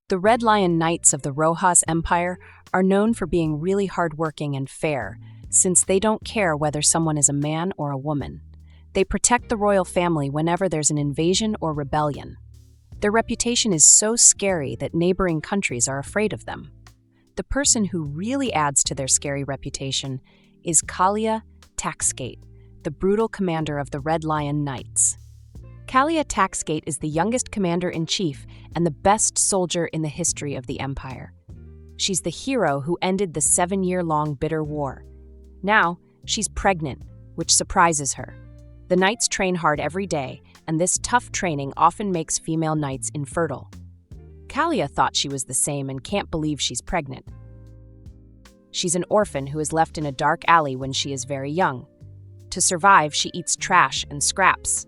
The Red Lion Knights of the Rojas Empire are known for being really hardworking and fair, since they don't care whether someone is a man or a woman. They protect the royal family whenever there's an invasion or rebellion. Their reputation is so scary that neighboring countries are afraid of them. The person who really adds to their scary reputation is Kalia Taxgate, the brutal commander of the Red Lion Knights. Kalia Taxgate is the youngest commander-in-chief and the best soldier in the history of the Empire. She's the hero who ended the 7-year-long bitter war. Now, she's pregnant, which surprises her. The knights train hard every day, and this tough training often makes female knights infertile. Kalia thought she was the same and can't believe she's pregnant. She's an orphan who is left in a dark alley when she is very young. To survive, she eats trash and scraps.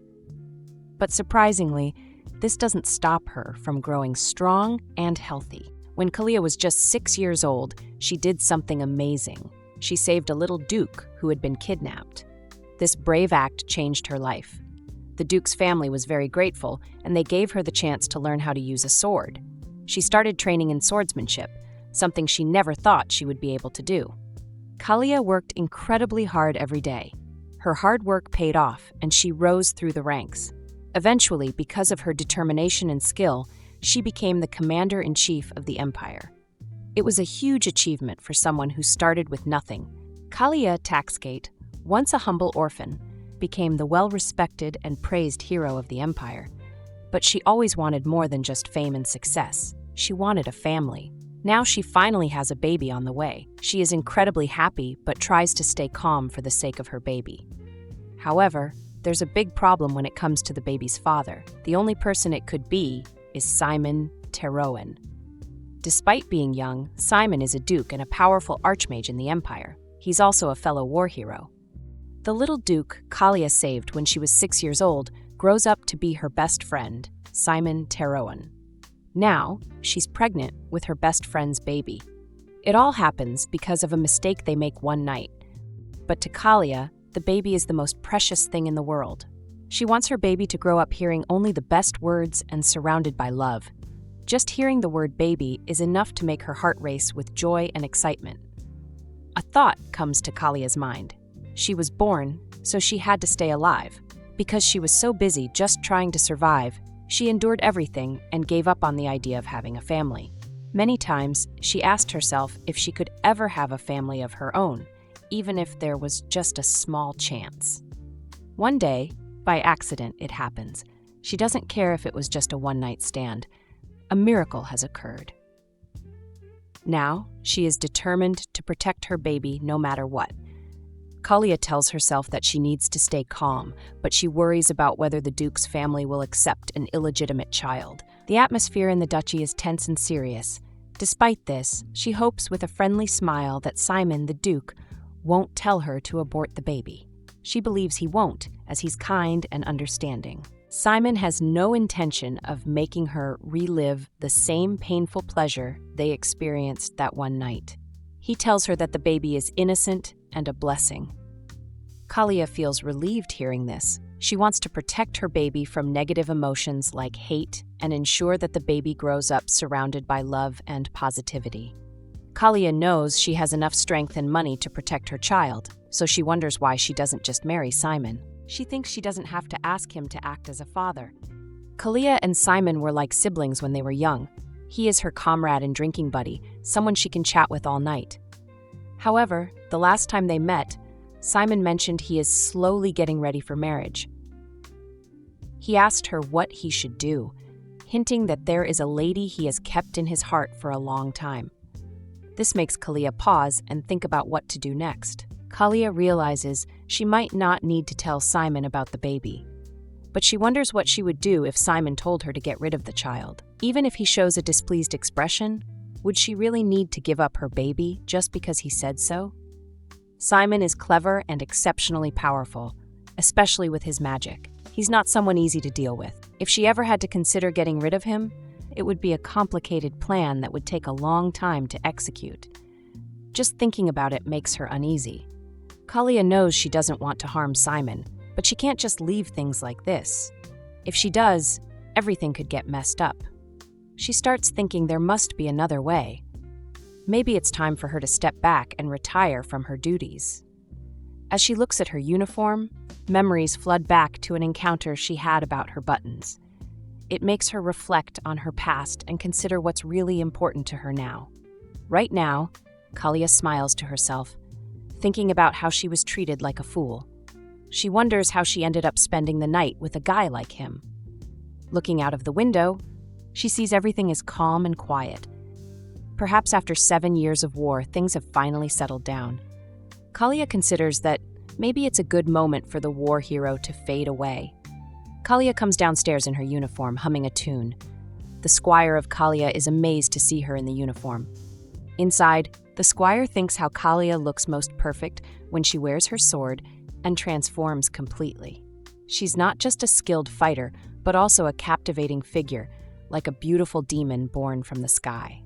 But surprisingly, this doesn't stop her from growing strong and healthy. When Kalia was just 6 years old, she did something amazing. She saved a little duke who had been kidnapped. This brave act changed her life. The duke's family was very grateful, and they gave her the chance to learn how to use a sword. She started training in swordsmanship, something she never thought she would be able to do. Kalia worked incredibly hard every day. Her hard work paid off, and she rose through the ranks. Eventually, because of her determination and skill, she became the commander-in-chief of the empire. It was a huge achievement for someone who started with nothing. Kalia Taxgate, once a humble orphan, became the well-respected and praised hero of the empire. But she always wanted more than just fame and success. She wanted a family. Now she finally has a baby on the way. She is incredibly happy, but tries to stay calm for the sake of her baby. However, there's a big problem when it comes to the baby's father. The only person it could be is Simon Terroan. Despite being young, Simon is a duke and a powerful archmage in the empire. He's also a fellow war hero. The little duke Kalia saved when she was 6 years old grows up to be her best friend, Simon Terroan. Now, she's pregnant with her best friend's baby. It all happens because of a mistake they make one night. But to Kalia, the baby is the most precious thing in the world. She wants her baby to grow up hearing only the best words and surrounded by love. Just hearing the word baby is enough to make her heart race with joy and excitement. A thought comes to Kalia's mind. She was born, so she had to stay alive. Because she was so busy just trying to survive, she endured everything and gave up on the idea of having a family. Many times, she asked herself if she could ever have a family of her own, even if there was just a small chance. One day, by accident, it happens. She doesn't care if it was just a one-night stand. A miracle has occurred. Now, she is determined to protect her baby no matter what. Kalia tells herself that she needs to stay calm, but she worries about whether the duke's family will accept an illegitimate child. The atmosphere in the duchy is tense and serious. Despite this, she hopes with a friendly smile that Simon, the duke, won't tell her to abort the baby. She believes he won't, as he's kind and understanding. Simon has no intention of making her relive the same painful pleasure they experienced that one night. He tells her that the baby is innocent and a blessing. Kalia feels relieved hearing this. She wants to protect her baby from negative emotions like hate and ensure that the baby grows up surrounded by love and positivity. Kalia knows she has enough strength and money to protect her child, so she wonders why she doesn't just marry Simon. She thinks she doesn't have to ask him to act as a father. Kalia and Simon were like siblings when they were young. He is her comrade and drinking buddy, someone she can chat with all night. However, the last time they met, Simon mentioned he is slowly getting ready for marriage. He asked her what he should do, hinting that there is a lady he has kept in his heart for a long time. This makes Kalia pause and think about what to do next. Kalia realizes she might not need to tell Simon about the baby, but she wonders what she would do if Simon told her to get rid of the child. Even if he shows a displeased expression, would she really need to give up her baby just because he said so? Simon is clever and exceptionally powerful, especially with his magic. He's not someone easy to deal with. If she ever had to consider getting rid of him, it would be a complicated plan that would take a long time to execute. Just thinking about it makes her uneasy. Kalia knows she doesn't want to harm Simon, but she can't just leave things like this. If she does, everything could get messed up. she starts thinking there must be another way. Maybe it's time for her to step back and retire from her duties. As she looks at her uniform, memories flood back to an encounter she had about her buttons. It makes her reflect on her past and consider what's really important to her now. Right now, Kalia smiles to herself, thinking about how she was treated like a fool. She wonders how she ended up spending the night with a guy like him. Looking out of the window, she sees everything is calm and quiet. Perhaps after 7 years of war, things have finally settled down. Kalia considers that maybe it's a good moment for the war hero to fade away. Kalia comes downstairs in her uniform, humming a tune. The squire of Kalia is amazed to see her in the uniform. Inside, the squire thinks how Kalia looks most perfect when she wears her sword and transforms completely. She's not just a skilled fighter, but also a captivating figure, like a beautiful demon born from the sky.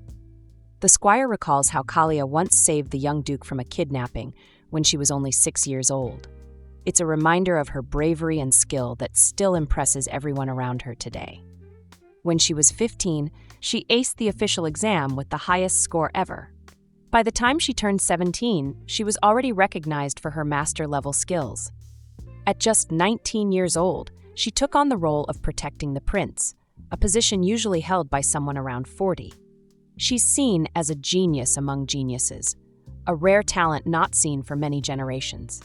The squire recalls how Kalia once saved the young duke from a kidnapping when she was only 6 years old. It's a reminder of her bravery and skill that still impresses everyone around her today. When she was 15, she aced the official exam with the highest score ever. By the time she turned 17, she was already recognized for her master-level skills. At just 19 years old, she took on the role of protecting the prince, a position usually held by someone around 40. She's seen as a genius among geniuses, a rare talent not seen for many generations.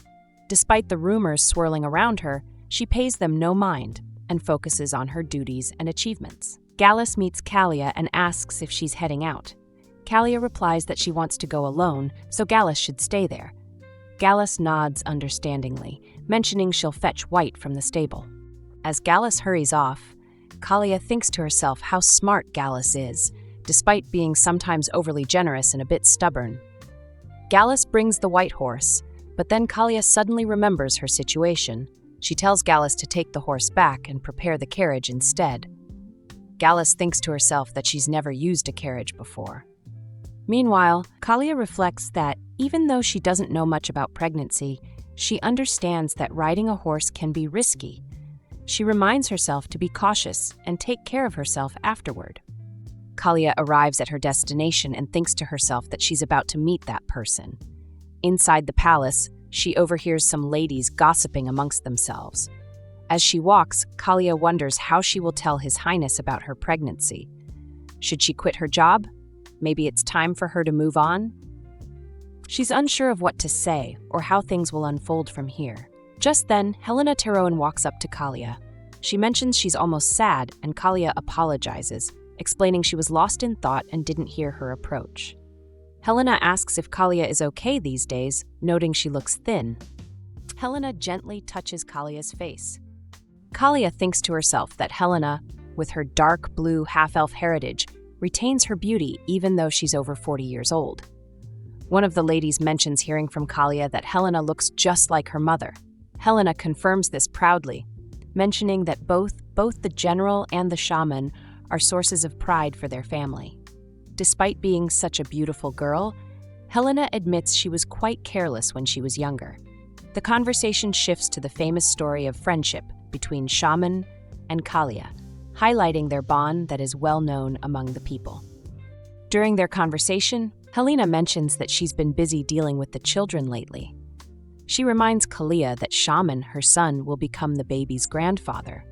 Despite the rumors swirling around her, she pays them no mind and focuses on her duties and achievements. Gallus meets Kalia and asks if she's heading out. Kalia replies that she wants to go alone, so Gallus should stay there. Gallus nods understandingly, mentioning she'll fetch White from the stable. As Gallus hurries off, Kalia thinks to herself how smart Gallus is, despite being sometimes overly generous and a bit stubborn. Gallus brings the white horse, but then Kalia suddenly remembers her situation. She tells Gallus to take the horse back and prepare the carriage instead. Gallus thinks to herself that she's never used a carriage before. Meanwhile, Kalia reflects that even though she doesn't know much about pregnancy, she understands that riding a horse can be risky. She reminds herself to be cautious and take care of herself afterward. Kalia arrives at her destination and thinks to herself that she's about to meet that person. Inside the palace, she overhears some ladies gossiping amongst themselves. As she walks, Kalia wonders how she will tell His Highness about her pregnancy. Should she quit her job? Maybe it's time for her to move on? She's unsure of what to say or how things will unfold from here. Just then, Helena Terroan walks up to Kalia. She mentions she's almost sad, and Kalia apologizes, explaining she was lost in thought and didn't hear her approach. Helena asks if Kalia is okay these days, noting she looks thin. Helena gently touches Kalia's face. Kalia thinks to herself that Helena, with her dark blue half-elf heritage, retains her beauty even though she's over 40 years old. One of the ladies mentions hearing from Kalia that Helena looks just like her mother. Helena confirms this proudly, mentioning that both the general and the shaman are sources of pride for their family. Despite being such a beautiful girl, Helena admits she was quite careless when she was younger. The conversation shifts to the famous story of friendship between shaman and Kalia, highlighting their bond that is well known among the people. During their conversation, Helena mentions that she's been busy dealing with the children lately. She reminds Kalia that Shaman, her son, will become the baby's grandfather.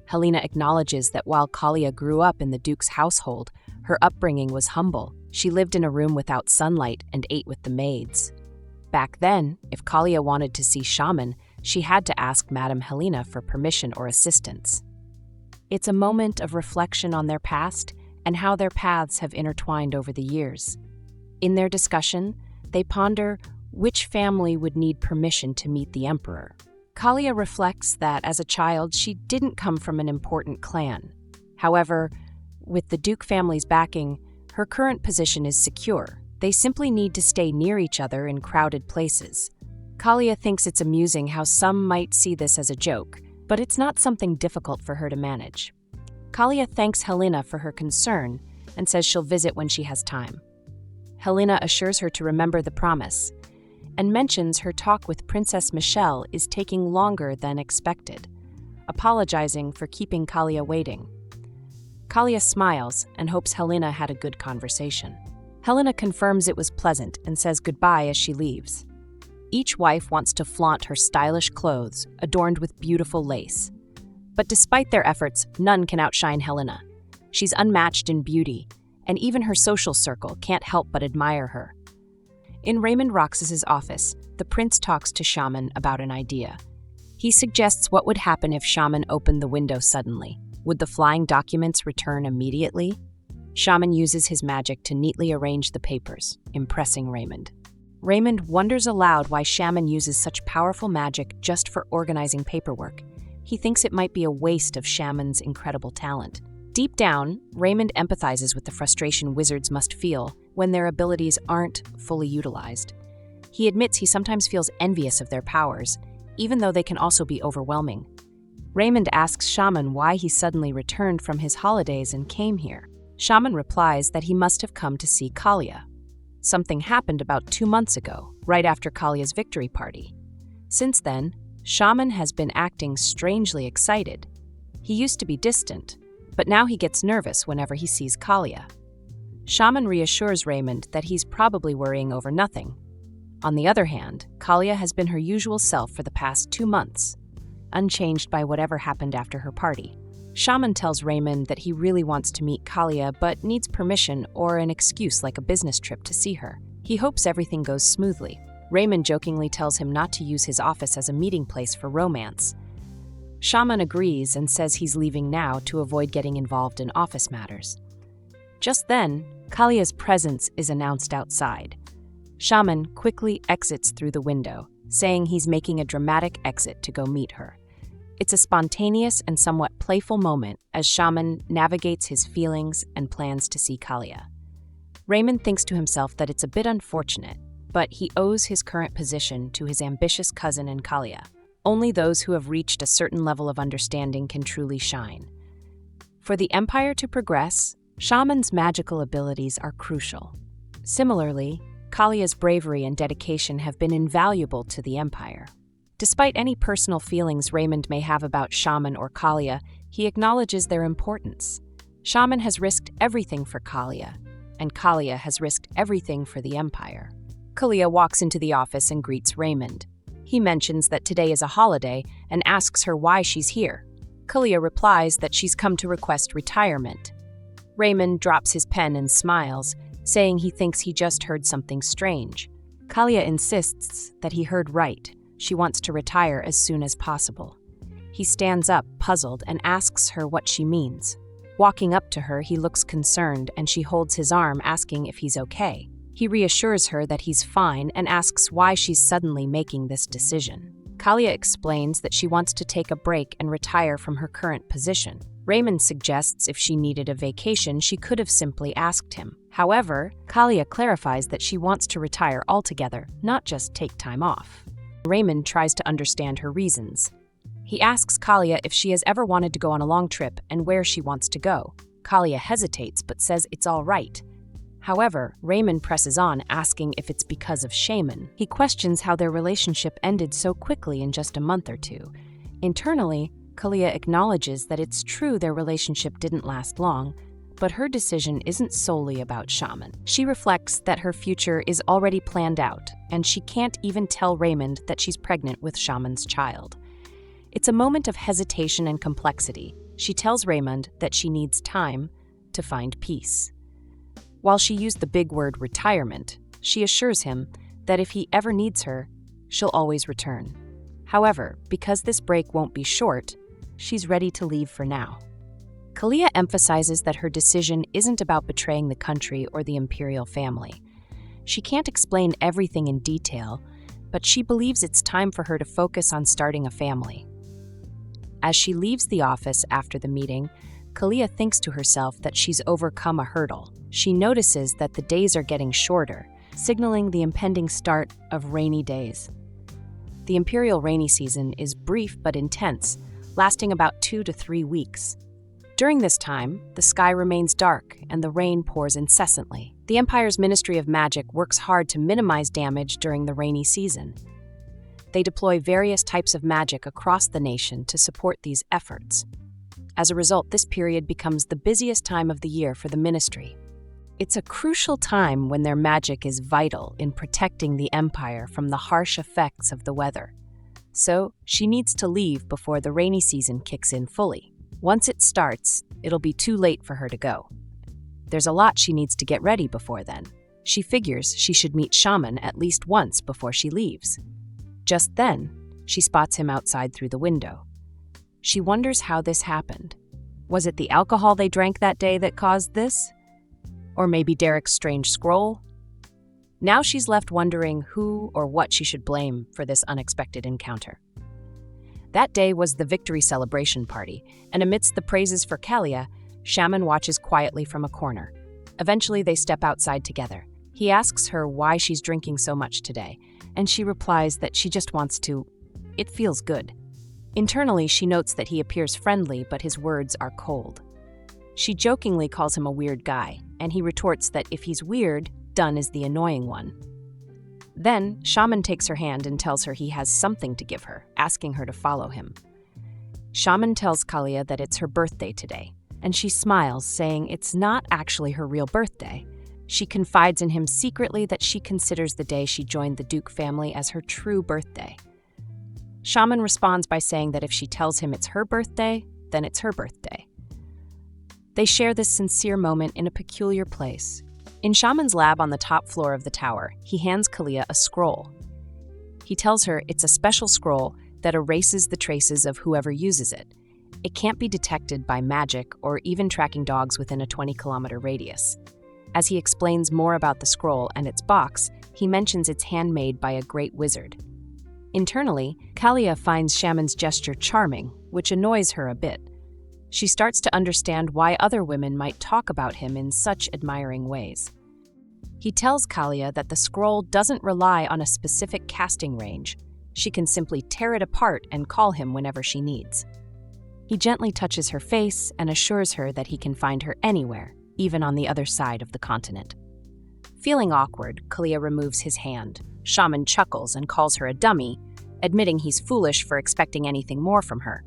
Helena acknowledges that while Kalia grew up in the Duke's household, her upbringing was humble. She lived in a room without sunlight and ate with the maids. Back then, if Kalia wanted to see Shaman, she had to ask Madame Helena for permission or assistance. It's a moment of reflection on their past and how their paths have intertwined over the years. In their discussion, they ponder which family would need permission to meet the emperor. Kalia reflects that as a child, she didn't come from an important clan. However, with the Duke family's backing, her current position is secure. They simply need to stay near each other in crowded places. Kalia thinks it's amusing how some might see this as a joke, but it's not something difficult for her to manage. Kalia thanks Helena for her concern and says she'll visit when she has time. Helena assures her to remember the promise and mentions her talk with Princess Michelle is taking longer than expected, apologizing for keeping Kalia waiting. Kalia smiles and hopes Helena had a good conversation. Helena confirms it was pleasant and says goodbye as she leaves. Each wife wants to flaunt her stylish clothes, adorned with beautiful lace. But despite their efforts, none can outshine Helena. She's unmatched in beauty, and even her social circle can't help but admire her. In Raymond Roxas's office, the prince talks to Shaman about an idea. He suggests what would happen if Shaman opened the window suddenly. Would the flying documents return immediately? Shaman uses his magic to neatly arrange the papers, impressing Raymond. Raymond wonders aloud why Shaman uses such powerful magic just for organizing paperwork. He thinks it might be a waste of Shaman's incredible talent. Deep down, Raymond empathizes with the frustration wizards must feel when their abilities aren't fully utilized. He admits he sometimes feels envious of their powers, even though they can also be overwhelming. Raymond asks Shaman why he suddenly returned from his holidays and came here. Shaman replies that he must have come to see Kalia. Something happened about 2 months ago, right after Kalia's victory party. Since then, Shaman has been acting strangely excited. He used to be distant, but now he gets nervous whenever he sees Kalia. Shaman reassures Raymond that he's probably worrying over nothing. On the other hand, Kalia has been her usual self for the past 2 months, unchanged by whatever happened after her party. Shaman tells Raymond that he really wants to meet Kalia but needs permission or an excuse like a business trip to see her. He hopes everything goes smoothly. Raymond jokingly tells him not to use his office as a meeting place for romance. Shaman agrees and says he's leaving now to avoid getting involved in office matters. Just then, Kalia's presence is announced outside. Shaman quickly exits through the window, saying he's making a dramatic exit to go meet her. It's a spontaneous and somewhat playful moment as Shaman navigates his feelings and plans to see Kalia. Raymond thinks to himself that it's a bit unfortunate, but he owes his current position to his ambitious cousin and Kalia. Only those who have reached a certain level of understanding can truly shine. For the Empire to progress, Shaman's magical abilities are crucial. Similarly, Kalia's bravery and dedication have been invaluable to the Empire. Despite any personal feelings Raymond may have about Shaman or Kalia, he acknowledges their importance. Shaman has risked everything for Kalia, and Kalia has risked everything for the Empire. Kalia walks into the office and greets Raymond. He mentions that today is a holiday and asks her why she's here. Kalia replies that she's come to request retirement. Raymond drops his pen and smiles, saying he thinks he just heard something strange. Kalia insists that he heard right. She wants to retire as soon as possible. He stands up, puzzled, and asks her what she means. Walking up to her, he looks concerned, and she holds his arm, asking if he's okay. He reassures her that he's fine and asks why she's suddenly making this decision. Kalia explains that she wants to take a break and retire from her current position. Raymond suggests if she needed a vacation, she could have simply asked him. However, Kalia clarifies that she wants to retire altogether, not just take time off. Raymond tries to understand her reasons. He asks Kalia if she has ever wanted to go on a long trip and where she wants to go. Kalia hesitates but says it's all right. However, Raymond presses on, asking if it's because of Shaman. He questions how their relationship ended so quickly in just a month or two. Internally, Kalia acknowledges that it's true their relationship didn't last long, but her decision isn't solely about Shaman. She reflects that her future is already planned out, and she can't even tell Raymond that she's pregnant with Shaman's child. It's a moment of hesitation and complexity. She tells Raymond that she needs time to find peace. While she used the big word retirement, she assures him that if he ever needs her, she'll always return. However, because this break won't be short, she's ready to leave for now. Kalia emphasizes that her decision isn't about betraying the country or the imperial family. She can't explain everything in detail, but she believes it's time for her to focus on starting a family. As she leaves the office after the meeting, Kalia thinks to herself that she's overcome a hurdle. She notices that the days are getting shorter, signaling the impending start of rainy days. The imperial rainy season is brief but intense, lasting about 2 to 3 weeks. During this time, the sky remains dark and the rain pours incessantly. The Empire's Ministry of Magic works hard to minimize damage during the rainy season. They deploy various types of magic across the nation to support these efforts. As a result, this period becomes the busiest time of the year for the ministry. It's a crucial time when their magic is vital in protecting the empire from the harsh effects of the weather. So, she needs to leave before the rainy season kicks in fully. Once it starts, it'll be too late for her to go. There's a lot she needs to get ready before then. She figures she should meet Shaman at least once before she leaves. Just then, she spots him outside through the window. She wonders how this happened. Was it the alcohol they drank that day that caused this? Or maybe Derek's strange scroll? Now she's left wondering who or what she should blame for this unexpected encounter. That day was the victory celebration party, and amidst the praises for Kalia, Shaman watches quietly from a corner. Eventually, they step outside together. He asks her why she's drinking so much today, and she replies that she just wants to. It feels good. Internally, she notes that he appears friendly, but his words are cold. She jokingly calls him a weird guy, and he retorts that if he's weird, Dunn is the annoying one. Then, Shaman takes her hand and tells her he has something to give her, asking her to follow him. Shaman tells Kalia that it's her birthday today, and she smiles, saying it's not actually her real birthday. She confides in him secretly that she considers the day she joined the Duke family as her true birthday. Shaman responds by saying that if she tells him it's her birthday, then it's her birthday. They share this sincere moment in a peculiar place. In Shaman's lab on the top floor of the tower, he hands Kalia a scroll. He tells her it's a special scroll that erases the traces of whoever uses it. It can't be detected by magic or even tracking dogs within a 20-kilometer radius. As he explains more about the scroll and its box, he mentions it's handmade by a great wizard. Internally, Kalia finds Shaman's gesture charming, which annoys her a bit. She starts to understand why other women might talk about him in such admiring ways. He tells Kalia that the scroll doesn't rely on a specific casting range. She can simply tear it apart and call him whenever she needs. He gently touches her face and assures her that he can find her anywhere, even on the other side of the continent. Feeling awkward, Kalia removes his hand. Shaman chuckles and calls her a dummy, admitting he's foolish for expecting anything more from her.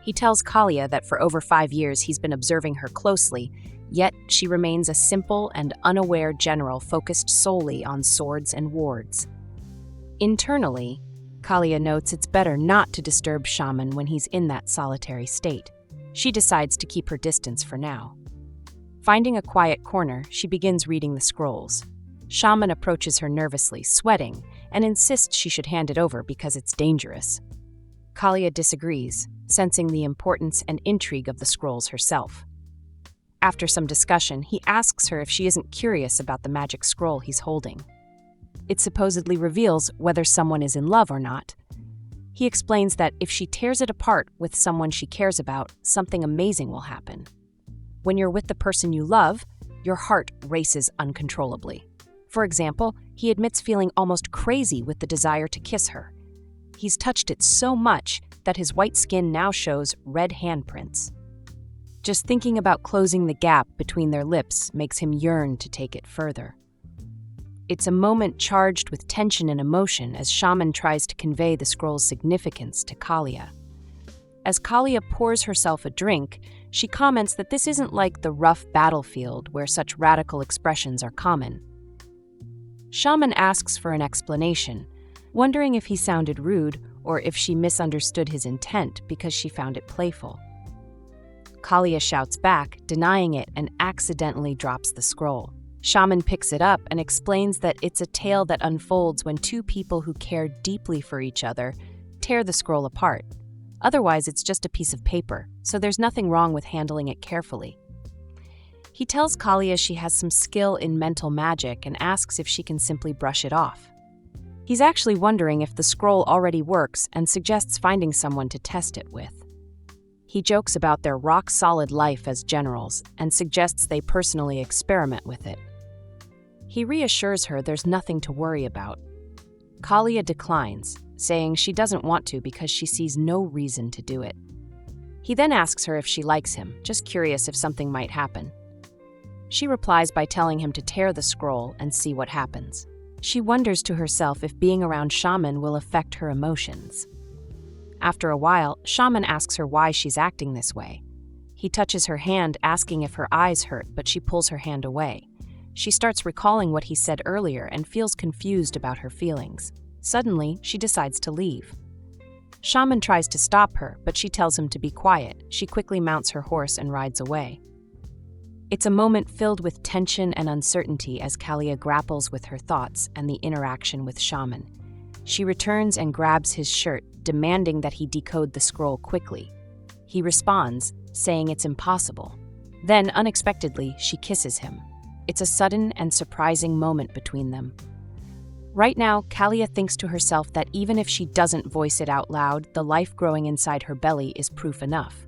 He tells Kalia that for over 5 years he's been observing her closely, yet she remains a simple and unaware general focused solely on swords and wards. Internally, Kalia notes it's better not to disturb Shaman when he's in that solitary state. She decides to keep her distance for now. Finding a quiet corner, she begins reading the scrolls. Shaman approaches her nervously, sweating, and insists she should hand it over because it's dangerous. Kalia disagrees, sensing the importance and intrigue of the scrolls herself. After some discussion, he asks her if she isn't curious about the magic scroll he's holding. It supposedly reveals whether someone is in love or not. He explains that if she tears it apart with someone she cares about, something amazing will happen. When you're with the person you love, your heart races uncontrollably. For example, he admits feeling almost crazy with the desire to kiss her. He's touched it so much that his white skin now shows red handprints. Just thinking about closing the gap between their lips makes him yearn to take it further. It's a moment charged with tension and emotion as Shaman tries to convey the scroll's significance to Kalia. As Kalia pours herself a drink, she comments that this isn't like the rough battlefield where such radical expressions are common. Shaman asks for an explanation, wondering if he sounded rude or if she misunderstood his intent because she found it playful. Kalia shouts back, denying it, and accidentally drops the scroll. Shaman picks it up and explains that it's a tale that unfolds when two people who care deeply for each other tear the scroll apart. Otherwise, it's just a piece of paper, so there's nothing wrong with handling it carefully. He tells Kalia she has some skill in mental magic and asks if she can simply brush it off. He's actually wondering if the scroll already works and suggests finding someone to test it with. He jokes about their rock-solid life as generals and suggests they personally experiment with it. He reassures her there's nothing to worry about. Kalia declines, saying she doesn't want to because she sees no reason to do it. He then asks her if she likes him, just curious if something might happen. She replies by telling him to tear the scroll and see what happens. She wonders to herself if being around Shaman will affect her emotions. After a while, Shaman asks her why she's acting this way. He touches her hand, asking if her eyes hurt, but she pulls her hand away. She starts recalling what he said earlier and feels confused about her feelings. Suddenly, she decides to leave. Shaman tries to stop her, but she tells him to be quiet. She quickly mounts her horse and rides away. It's a moment filled with tension and uncertainty as Kalia grapples with her thoughts and the interaction with Shaman. She returns and grabs his shirt, demanding that he decode the scroll quickly. He responds, saying it's impossible. Then, unexpectedly, she kisses him. It's a sudden and surprising moment between them. Right now, Kalia thinks to herself that even if she doesn't voice it out loud, the life growing inside her belly is proof enough.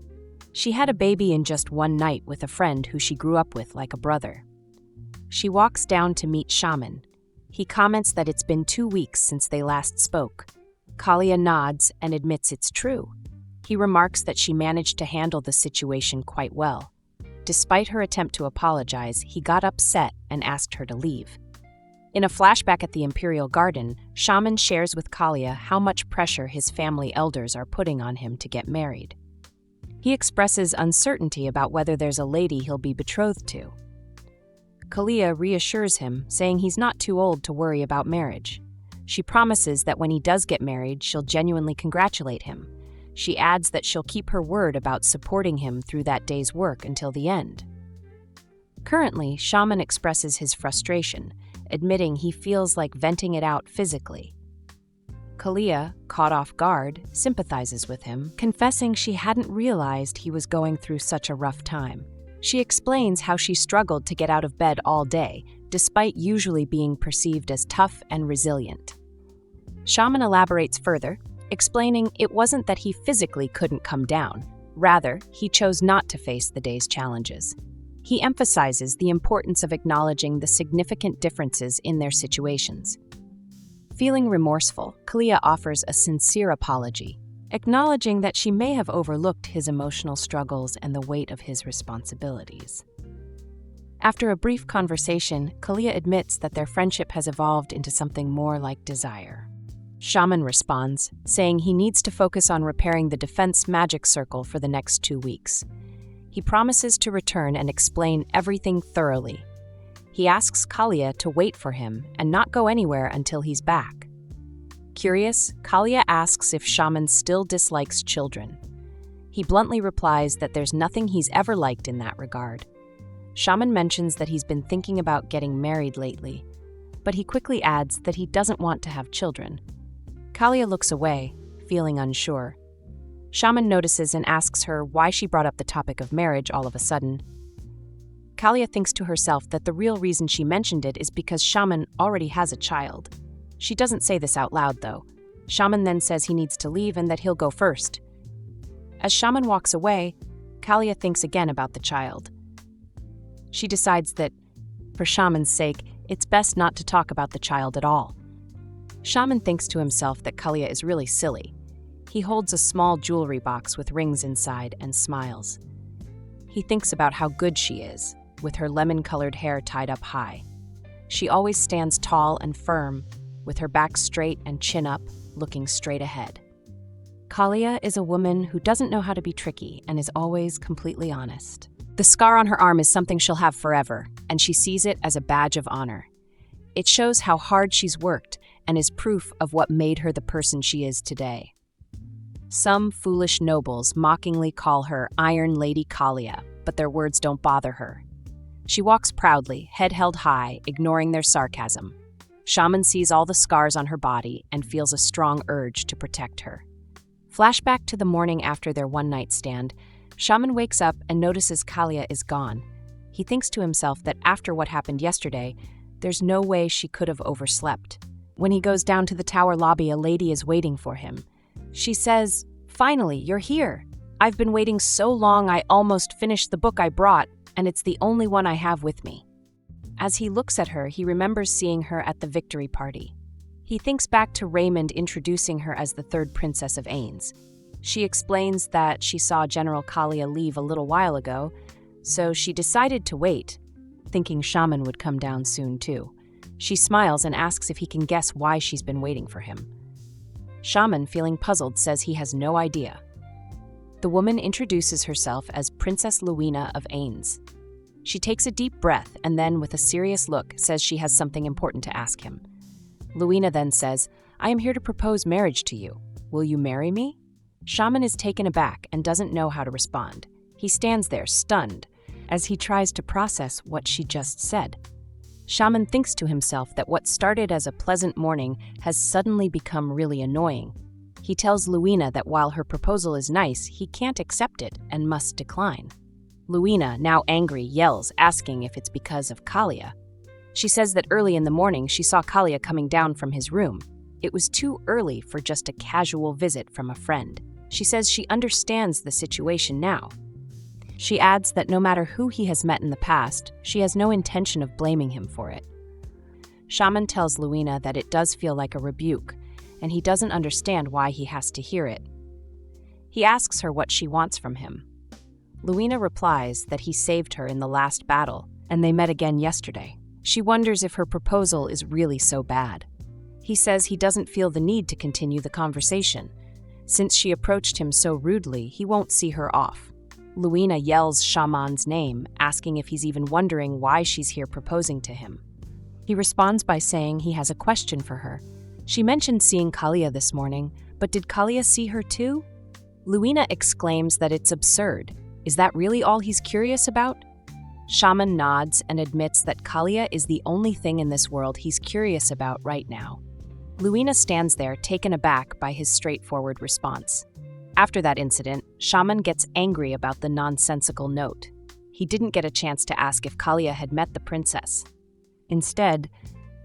She had a baby in just one night with a friend who she grew up with like a brother. She walks down to meet Shaman. He comments that it's been 2 weeks since they last spoke. Kalia nods and admits it's true. He remarks that she managed to handle the situation quite well. Despite her attempt to apologize, he got upset and asked her to leave. In a flashback at the Imperial Garden, Shaman shares with Kalia how much pressure his family elders are putting on him to get married. He expresses uncertainty about whether there's a lady he'll be betrothed to. Kalia reassures him, saying he's not too old to worry about marriage. She promises that when he does get married, she'll genuinely congratulate him. She adds that she'll keep her word about supporting him through that day's work until the end. Currently, Shaman expresses his frustration, admitting he feels like venting it out physically. Kalia, caught off guard, sympathizes with him, confessing she hadn't realized he was going through such a rough time. She explains how she struggled to get out of bed all day, despite usually being perceived as tough and resilient. Shaman elaborates further, explaining it wasn't that he physically couldn't come down. Rather, he chose not to face the day's challenges. He emphasizes the importance of acknowledging the significant differences in their situations. Feeling remorseful, Kalia offers a sincere apology, acknowledging that she may have overlooked his emotional struggles and the weight of his responsibilities. After a brief conversation, Kalia admits that their friendship has evolved into something more like desire. Shaman responds, saying he needs to focus on repairing the defense magic circle for the next 2 weeks. He promises to return and explain everything thoroughly. He asks Kalia to wait for him and not go anywhere until he's back. Curious, Kalia asks if Shaman still dislikes children. He bluntly replies that there's nothing he's ever liked in that regard. Shaman mentions that he's been thinking about getting married lately, but he quickly adds that he doesn't want to have children. Kalia looks away, feeling unsure. Shaman notices and asks her why she brought up the topic of marriage all of a sudden. Kalia thinks to herself that the real reason she mentioned it is because Shaman already has a child. She doesn't say this out loud, though. Shaman then says he needs to leave and that he'll go first. As Shaman walks away, Kalia thinks again about the child. She decides that, for Shaman's sake, it's best not to talk about the child at all. Shaman thinks to himself that Kalia is really silly. He holds a small jewelry box with rings inside and smiles. He thinks about how good she is, with her lemon-colored hair tied up high. She always stands tall and firm, with her back straight and chin up, looking straight ahead. Kalia is a woman who doesn't know how to be tricky and is always completely honest. The scar on her arm is something she'll have forever, and she sees it as a badge of honor. It shows how hard she's worked and is proof of what made her the person she is today. Some foolish nobles mockingly call her Iron Lady Kalia, but their words don't bother her. She walks proudly, head held high, ignoring their sarcasm. Shaman sees all the scars on her body and feels a strong urge to protect her. Flashback to the morning after their one-night stand, Shaman wakes up and notices Kalia is gone. He thinks to himself that after what happened yesterday, there's no way she could have overslept. When he goes down to the tower lobby, a lady is waiting for him. She says, "Finally, you're here. I've been waiting so long I almost finished the book I brought, and it's the only one I have with me." As he looks at her, he remembers seeing her at the victory party. He thinks back to Raymond introducing her as the third princess of Ains. She explains that she saw General Kalia leave a little while ago, so she decided to wait, thinking Shaman would come down soon too. She smiles and asks if he can guess why she's been waiting for him. Shaman, feeling puzzled, says he has no idea. The woman introduces herself as Princess Luina of Ains. She takes a deep breath and then, with a serious look, says she has something important to ask him. Luina then says, "I am here to propose marriage to you. Will you marry me?" Shaman is taken aback and doesn't know how to respond. He stands there, stunned, as he tries to process what she just said. Shaman thinks to himself that what started as a pleasant morning has suddenly become really annoying. He tells Luina that while her proposal is nice, he can't accept it and must decline. Luina, now angry, yells, asking if it's because of Kalia. She says that early in the morning she saw Kalia coming down from his room. It was too early for just a casual visit from a friend. She says she understands the situation now. She adds that no matter who he has met in the past, she has no intention of blaming him for it. Shaman tells Luina that it does feel like a rebuke, and he doesn't understand why he has to hear it. He asks her what she wants from him. Luina replies that he saved her in the last battle, and they met again yesterday. She wonders if her proposal is really so bad. He says he doesn't feel the need to continue the conversation. Since she approached him so rudely, he won't see her off. Luina yells Shaman's name, asking if he's even wondering why she's here proposing to him. He responds by saying he has a question for her. She mentioned seeing Kalia this morning, but did Kalia see her too? Luina exclaims that it's absurd. Is that really all he's curious about? Shaman nods and admits that Kalia is the only thing in this world he's curious about right now. Luina stands there, taken aback by his straightforward response. After that incident, Shaman gets angry about the nonsensical note. He didn't get a chance to ask if Kalia had met the princess. Instead,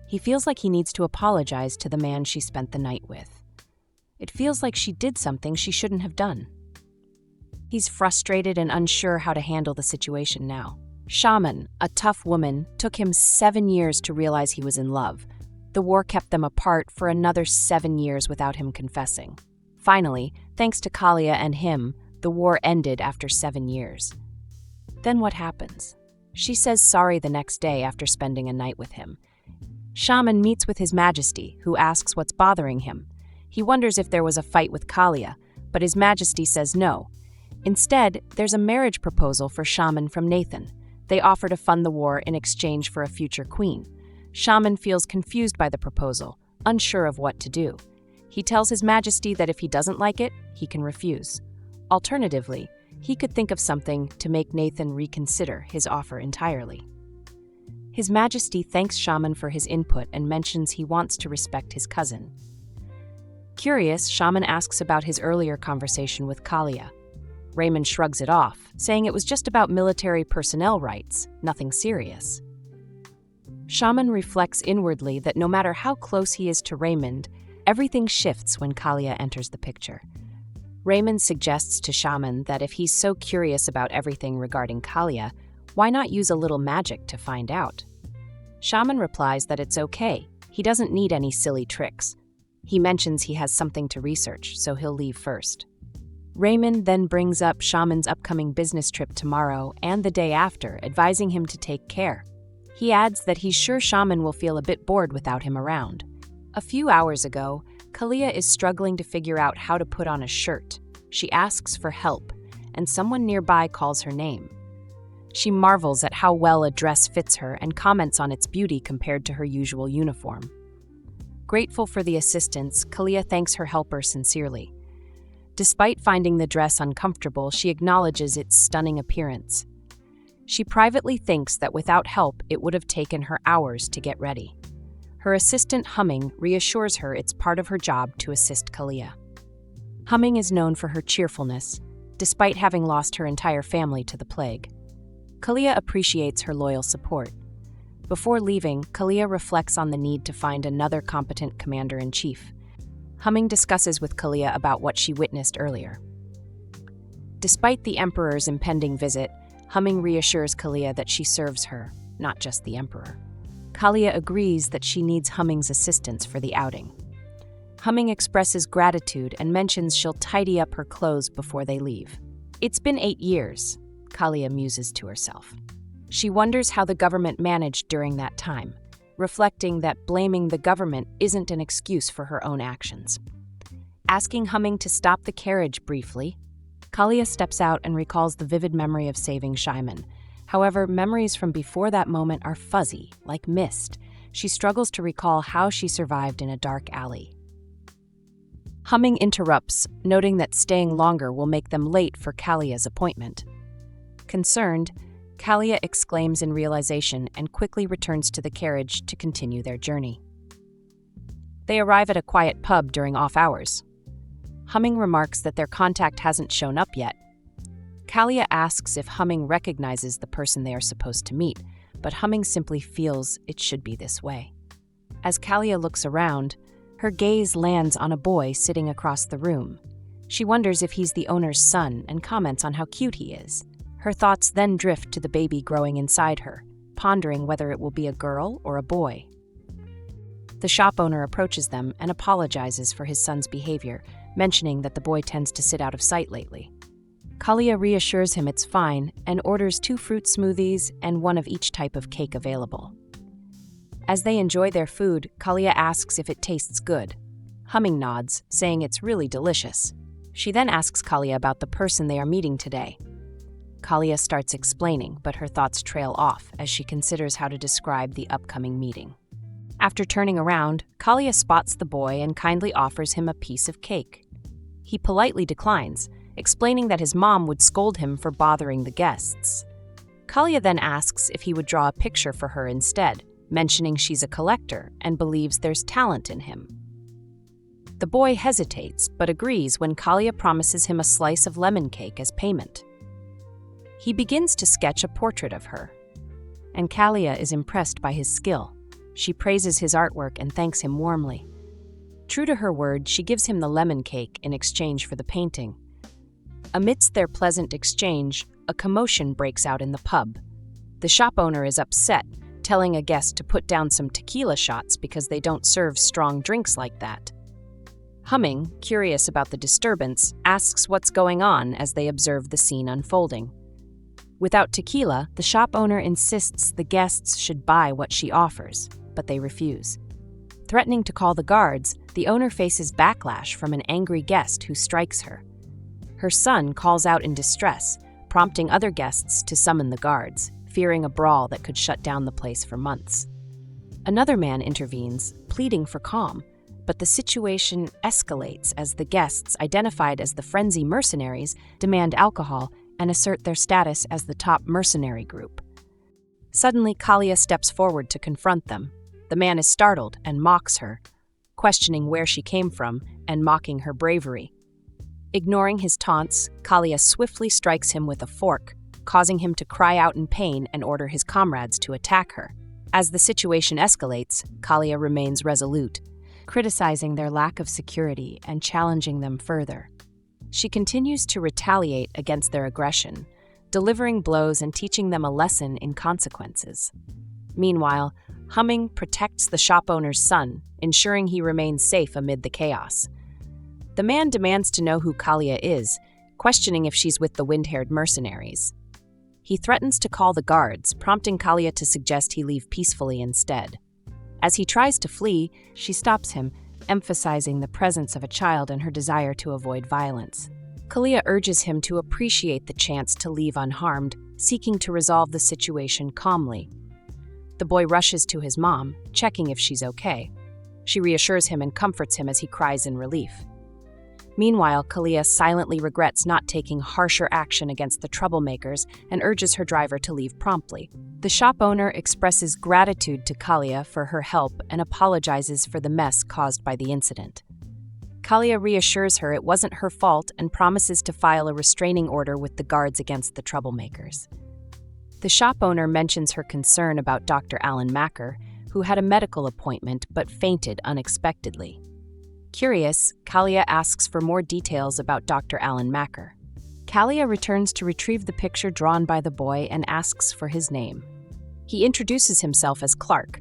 he feels like he needs to apologize to the man she spent the night with. It feels like she did something she shouldn't have done. He's frustrated and unsure how to handle the situation now. Shaman, a tough woman, took him 7 years to realize he was in love. The war kept them apart for another 7 years without him confessing. Finally, thanks to Kalia and him, the war ended after 7 years. Then what happens? She says sorry the next day after spending a night with him. Shaman meets with His Majesty, who asks what's bothering him. He wonders if there was a fight with Kalia, but His Majesty says no. Instead, there's a marriage proposal for Shaman from Nathan. They offer to fund the war in exchange for a future queen. Shaman feels confused by the proposal, unsure of what to do. He tells His Majesty that if he doesn't like it, he can refuse. Alternatively, he could think of something to make Nathan reconsider his offer entirely. His Majesty thanks Shaman for his input and mentions he wants to respect his cousin. Curious, Shaman asks about his earlier conversation with Kalia. Raymond shrugs it off, saying it was just about military personnel rights, nothing serious. Shaman reflects inwardly that no matter how close he is to Raymond, everything shifts when Kalia enters the picture. Raymond suggests to Shaman that if he's so curious about everything regarding Kalia, why not use a little magic to find out? Shaman replies that it's okay, he doesn't need any silly tricks. He mentions he has something to research, so he'll leave first. Raymond then brings up Shaman's upcoming business trip tomorrow and the day after, advising him to take care. He adds that he's sure Shaman will feel a bit bored without him around. A few hours ago, Kalia is struggling to figure out how to put on a shirt. She asks for help, and someone nearby calls her name. She marvels at how well a dress fits her and comments on its beauty compared to her usual uniform. Grateful for the assistance, Kalia thanks her helper sincerely. Despite finding the dress uncomfortable, she acknowledges its stunning appearance. She privately thinks that without help, it would have taken her hours to get ready. Her assistant Humming reassures her it's part of her job to assist Kalia. Humming is known for her cheerfulness, despite having lost her entire family to the plague. Kalia appreciates her loyal support. Before leaving, Kalia reflects on the need to find another competent commander-in-chief. Humming discusses with Kalia about what she witnessed earlier. Despite the Emperor's impending visit, Humming reassures Kalia that she serves her, not just the Emperor. Kalia agrees that she needs Humming's assistance for the outing. Humming expresses gratitude and mentions she'll tidy up her clothes before they leave. It's been 8 years, Kalia muses to herself. She wonders how the government managed during that time, reflecting that blaming the government isn't an excuse for her own actions. Asking Humming to stop the carriage briefly, Kalia steps out and recalls the vivid memory of saving Simon. However, memories from before that moment are fuzzy, like mist. She struggles to recall how she survived in a dark alley. Humming interrupts, noting that staying longer will make them late for Kalia's appointment. Concerned, Kalia exclaims in realization and quickly returns to the carriage to continue their journey. They arrive at a quiet pub during off hours. Humming remarks that their contact hasn't shown up yet. Kalia asks if Humming recognizes the person they are supposed to meet, but Humming simply feels it should be this way. As Kalia looks around, her gaze lands on a boy sitting across the room. She wonders if he's the owner's son and comments on how cute he is. Her thoughts then drift to the baby growing inside her, pondering whether it will be a girl or a boy. The shop owner approaches them and apologizes for his son's behavior, mentioning that the boy tends to sit out of sight lately. Kalia reassures him it's fine and orders 2 fruit smoothies and 1 of each type of cake available. As they enjoy their food, Kalia asks if it tastes good. Humming nods, saying it's really delicious. She then asks Kalia about the person they are meeting today. Kalia starts explaining, but her thoughts trail off as she considers how to describe the upcoming meeting. After turning around, Kalia spots the boy and kindly offers him a piece of cake. He politely declines, explaining that his mom would scold him for bothering the guests. Kalia then asks if he would draw a picture for her instead, mentioning she's a collector and believes there's talent in him. The boy hesitates, but agrees when Kalia promises him a slice of lemon cake as payment. He begins to sketch a portrait of her, and Kalia is impressed by his skill. She praises his artwork and thanks him warmly. True to her word, she gives him the lemon cake in exchange for the painting. Amidst their pleasant exchange, a commotion breaks out in the pub. The shop owner is upset, telling a guest to put down some tequila shots because they don't serve strong drinks like that. Humming, curious about the disturbance, asks what's going on as they observe the scene unfolding. Without tequila, the shop owner insists the guests should buy what she offers, but they refuse. Threatening to call the guards, the owner faces backlash from an angry guest who strikes her. Her son calls out in distress, prompting other guests to summon the guards, fearing a brawl that could shut down the place for months. Another man intervenes, pleading for calm, but the situation escalates as the guests, identified as the Frenzy mercenaries, demand alcohol and assert their status as the top mercenary group. Suddenly, Kalia steps forward to confront them. The man is startled and mocks her, questioning where she came from and mocking her bravery. Ignoring his taunts, Kalia swiftly strikes him with a fork, causing him to cry out in pain and order his comrades to attack her. As the situation escalates, Kalia remains resolute, criticizing their lack of security and challenging them further. She continues to retaliate against their aggression, delivering blows and teaching them a lesson in consequences. Meanwhile, Humming protects the shop owner's son, ensuring he remains safe amid the chaos. The man demands to know who Kalia is, questioning if she's with the wind-haired mercenaries. He threatens to call the guards, prompting Kalia to suggest he leave peacefully instead. As he tries to flee, she stops him, emphasizing the presence of a child and her desire to avoid violence. Kalia urges him to appreciate the chance to leave unharmed, seeking to resolve the situation calmly. The boy rushes to his mom, checking if she's okay. She reassures him and comforts him as he cries in relief. Meanwhile, Kalia silently regrets not taking harsher action against the troublemakers and urges her driver to leave promptly. The shop owner expresses gratitude to Kalia for her help and apologizes for the mess caused by the incident. Kalia reassures her it wasn't her fault and promises to file a restraining order with the guards against the troublemakers. The shop owner mentions her concern about Dr. Alan Macker, who had a medical appointment but fainted unexpectedly. Curious, Kalia asks for more details about Dr. Alan Macker. Kalia returns to retrieve the picture drawn by the boy and asks for his name. He introduces himself as Clark.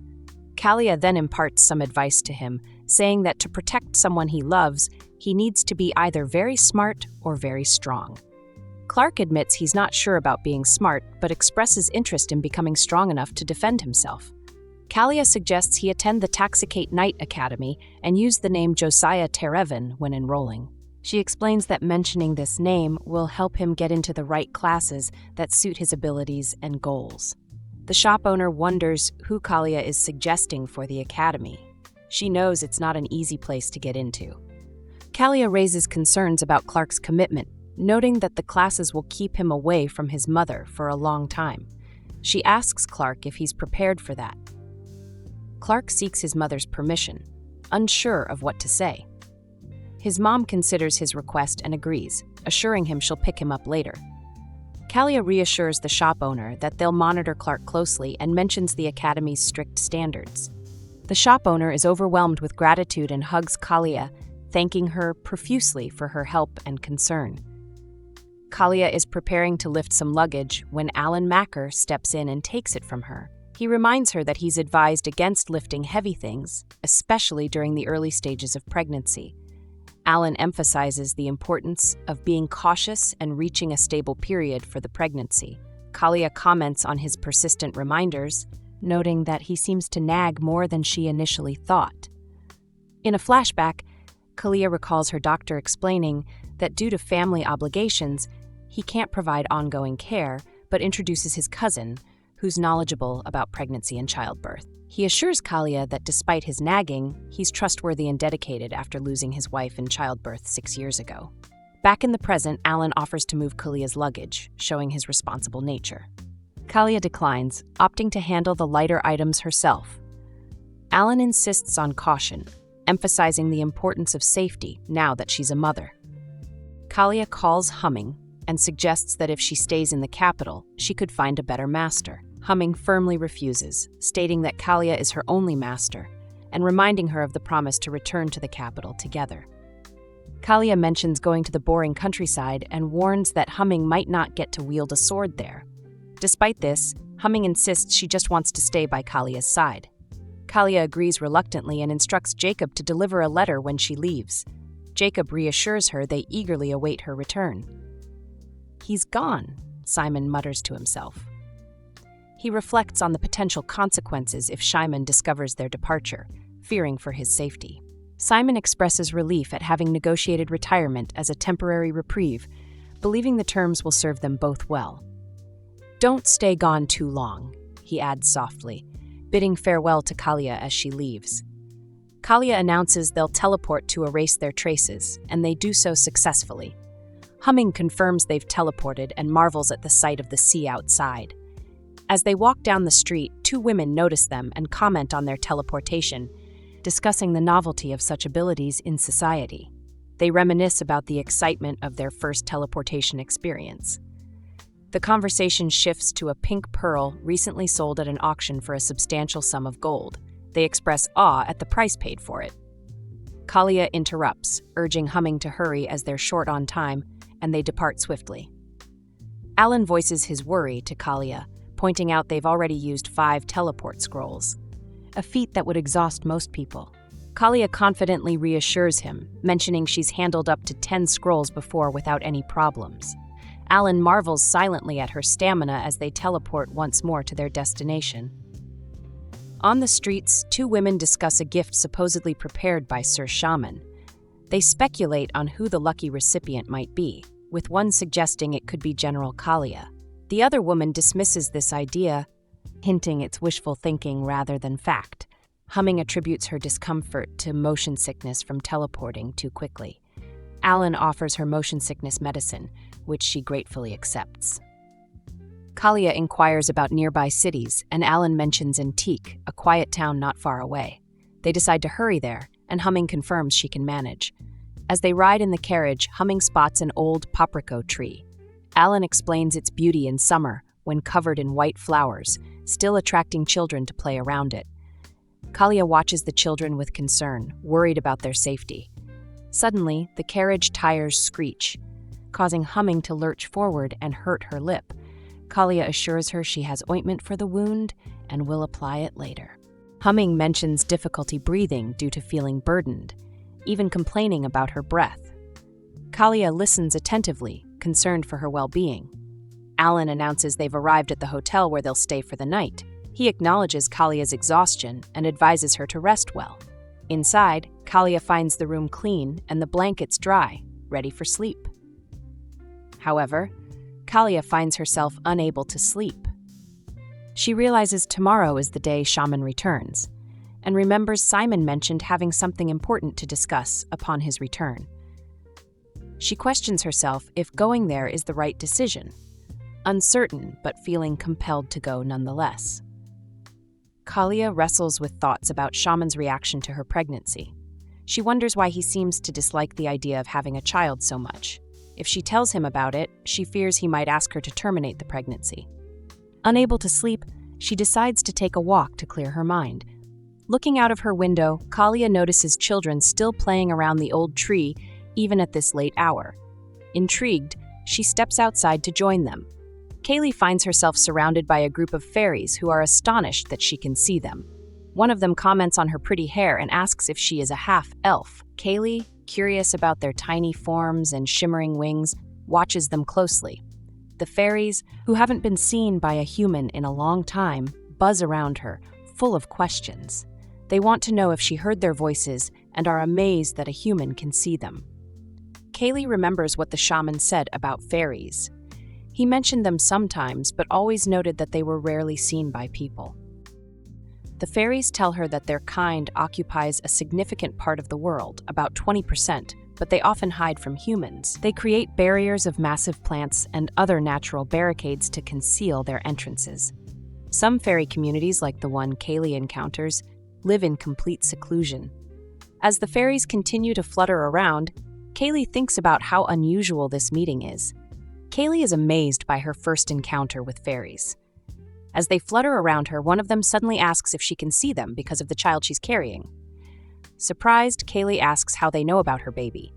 Kalia then imparts some advice to him, saying that to protect someone he loves, he needs to be either very smart or very strong. Clark admits he's not sure about being smart, but expresses interest in becoming strong enough to defend himself. Kalia suggests he attend the Taxicate Knight Academy and use the name Josiah Terroan when enrolling. She explains that mentioning this name will help him get into the right classes that suit his abilities and goals. The shop owner wonders who Kalia is suggesting for the academy. She knows it's not an easy place to get into. Kalia raises concerns about Clark's commitment, noting that the classes will keep him away from his mother for a long time. She asks Clark if he's prepared for that. Clark seeks his mother's permission, unsure of what to say. His mom considers his request and agrees, assuring him she'll pick him up later. Kalia reassures the shop owner that they'll monitor Clark closely and mentions the academy's strict standards. The shop owner is overwhelmed with gratitude and hugs Kalia, thanking her profusely for her help and concern. Kalia is preparing to lift some luggage when Alan Macker steps in and takes it from her. He reminds her that he's advised against lifting heavy things, especially during the early stages of pregnancy. Alan emphasizes the importance of being cautious and reaching a stable period for the pregnancy. Kalia comments on his persistent reminders, noting that he seems to nag more than she initially thought. In a flashback, Kalia recalls her doctor explaining that due to family obligations, he can't provide ongoing care, but introduces his cousin, who's knowledgeable about pregnancy and childbirth. He assures Kalia that despite his nagging, he's trustworthy and dedicated after losing his wife in childbirth 6 years ago. Back in the present, Alan offers to move Kalia's luggage, showing his responsible nature. Kalia declines, opting to handle the lighter items herself. Alan insists on caution, emphasizing the importance of safety now that she's a mother. Kalia calls Humming and suggests that if she stays in the capital, she could find a better master. Humming firmly refuses, stating that Kalia is her only master, and reminding her of the promise to return to the capital together. Kalia mentions going to the boring countryside and warns that Humming might not get to wield a sword there. Despite this, Humming insists she just wants to stay by Kalia's side. Kalia agrees reluctantly and instructs Jacob to deliver a letter when she leaves. Jacob reassures her they eagerly await her return. "He's gone," Simon mutters to himself. He reflects on the potential consequences if Simon discovers their departure, fearing for his safety. Simon expresses relief at having negotiated retirement as a temporary reprieve, believing the terms will serve them both well. "Don't stay gone too long," he adds softly, bidding farewell to Kalia as she leaves. Kalia announces they'll teleport to erase their traces, and they do so successfully. Humming confirms they've teleported and marvels at the sight of the sea outside. As they walk down the street, 2 women notice them and comment on their teleportation, discussing the novelty of such abilities in society. They reminisce about the excitement of their first teleportation experience. The conversation shifts to a pink pearl recently sold at an auction for a substantial sum of gold. They express awe at the price paid for it. Kalia interrupts, urging Humming to hurry as they're short on time, and they depart swiftly. Alan voices his worry to Kalia, pointing out they've already used 5 teleport scrolls, a feat that would exhaust most people. Kalia confidently reassures him, mentioning she's handled up to 10 scrolls before without any problems. Alan marvels silently at her stamina as they teleport once more to their destination. On the streets, 2 women discuss a gift supposedly prepared by Sir Shaman. They speculate on who the lucky recipient might be, with one suggesting it could be General Kalia. The other woman dismisses this idea, hinting it's wishful thinking rather than fact. Humming attributes her discomfort to motion sickness from teleporting too quickly. Alan offers her motion sickness medicine, which she gratefully accepts. Kalia inquires about nearby cities, and Alan mentions Antique, a quiet town not far away. They decide to hurry there, and Humming confirms she can manage. As they ride in the carriage, Humming spots an old paprika tree. Alan explains its beauty in summer, when covered in white flowers, still attracting children to play around it. Kalia watches the children with concern, worried about their safety. Suddenly, the carriage tires screech, causing Humming to lurch forward and hurt her lip. Kalia assures her she has ointment for the wound and will apply it later. Humming mentions difficulty breathing due to feeling burdened, even complaining about her breath. Kalia listens attentively, concerned for her well-being. Alan announces they've arrived at the hotel where they'll stay for the night. He acknowledges Kalia's exhaustion and advises her to rest well. Inside, Kalia finds the room clean and the blankets dry. ready for sleep. However, Kalia finds herself unable to sleep. She realizes tomorrow is the day shaman returns, and remembers Simon mentioned having something important to discuss upon his return. She questions herself if going there is the right decision, uncertain but feeling compelled to go nonetheless. Kalia wrestles with thoughts about shaman's reaction to her pregnancy. She wonders why he seems to dislike the idea of having a child so much. If she tells him about it, she fears he might ask her to terminate the pregnancy. Unable to sleep, she decides to take a walk to clear her mind. Looking out of her window, Kalia notices children still playing around the old tree, even at this late hour. Intrigued, she steps outside to join them. Kaylee finds herself surrounded by a group of fairies who are astonished that she can see them. One of them comments on her pretty hair and asks if she is a half-elf. Kaylee, curious about their tiny forms and shimmering wings, watches them closely. The fairies, who haven't been seen by a human in a long time, buzz around her, full of questions. They want to know if she heard their voices and are amazed that a human can see them. Kaylee remembers what the shaman said about fairies. He mentioned them sometimes, but always noted that they were rarely seen by people. The fairies tell her that their kind occupies a significant part of the world, about 20%, but they often hide from humans. They create barriers of massive plants and other natural barricades to conceal their entrances. Some fairy communities, like the one Kaylee encounters, live in complete seclusion. As the fairies continue to flutter around, Kaylee thinks about how unusual this meeting is. Kaylee is amazed by her first encounter with fairies. As they flutter around her, one of them suddenly asks if she can see them because of the child she's carrying. Surprised, Kaylee asks how they know about her baby.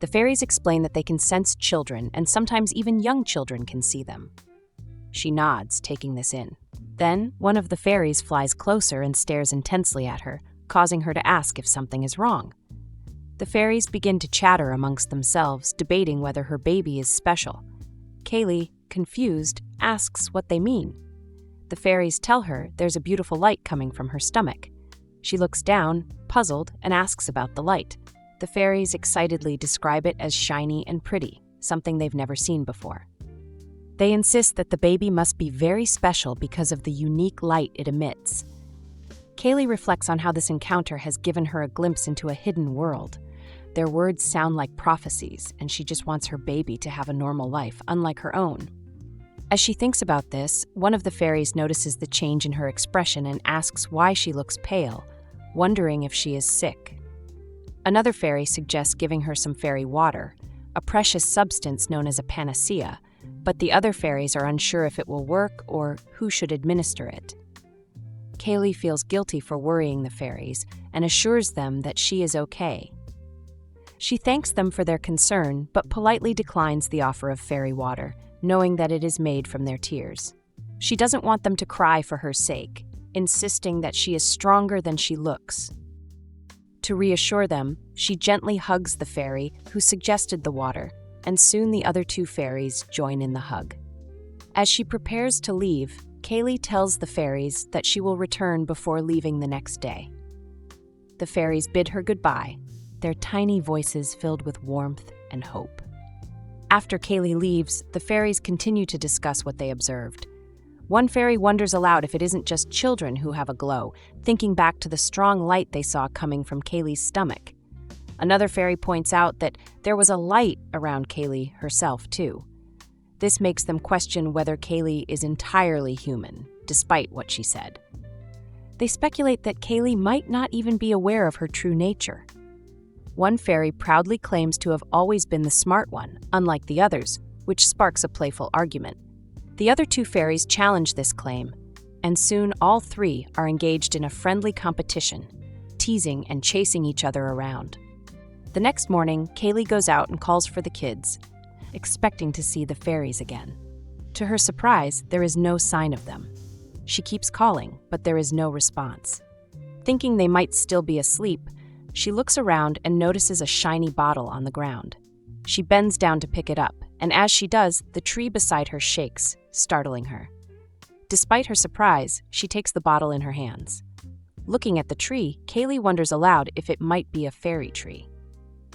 The fairies explain that they can sense children, and sometimes even young children can see them. She nods, taking this in. Then, one of the fairies flies closer and stares intensely at her, causing her to ask if something is wrong. The fairies begin to chatter amongst themselves, debating whether her baby is special. Kaylee, confused, asks what they mean. The fairies tell her there's a beautiful light coming from her stomach. She looks down, puzzled, and asks about the light. The fairies excitedly describe it as shiny and pretty, something they've never seen before. They insist that the baby must be very special because of the unique light it emits. Kaylee reflects on how this encounter has given her a glimpse into a hidden world. Their words sound like prophecies, and she just wants her baby to have a normal life, unlike her own. As she thinks about this, one of the fairies notices the change in her expression and asks why she looks pale, wondering if she is sick. Another fairy suggests giving her some fairy water, a precious substance known as a panacea, but the other fairies are unsure if it will work or who should administer it. Kaylee feels guilty for worrying the fairies and assures them that she is okay. She thanks them for their concern, but politely declines the offer of fairy water, knowing that it is made from their tears. She doesn't want them to cry for her sake, insisting that she is stronger than she looks. To reassure them, she gently hugs the fairy who suggested the water, and soon the other two fairies join in the hug. As she prepares to leave, Kaylee tells the fairies that she will return before leaving the next day. The fairies bid her goodbye, their tiny voices filled with warmth and hope. After Kaylee leaves, the fairies continue to discuss what they observed. One fairy wonders aloud if it isn't just children who have a glow, thinking back to the strong light they saw coming from Kaylee's stomach. Another fairy points out that there was a light around Kaylee herself, too. This makes them question whether Kaylee is entirely human, despite what she said. They speculate that Kaylee might not even be aware of her true nature. One fairy proudly claims to have always been the smart one, unlike the others, which sparks a playful argument. The other two fairies challenge this claim, and soon all three are engaged in a friendly competition, teasing and chasing each other around. The next morning, Kaylee goes out and calls for the kids, expecting to see the fairies again. To her surprise, there is no sign of them. She keeps calling, but there is no response. Thinking they might still be asleep, she looks around and notices a shiny bottle on the ground. She bends down to pick it up, and as she does, the tree beside her shakes, startling her. Despite her surprise, she takes the bottle in her hands. Looking at the tree, Kaylee wonders aloud if it might be a fairy tree.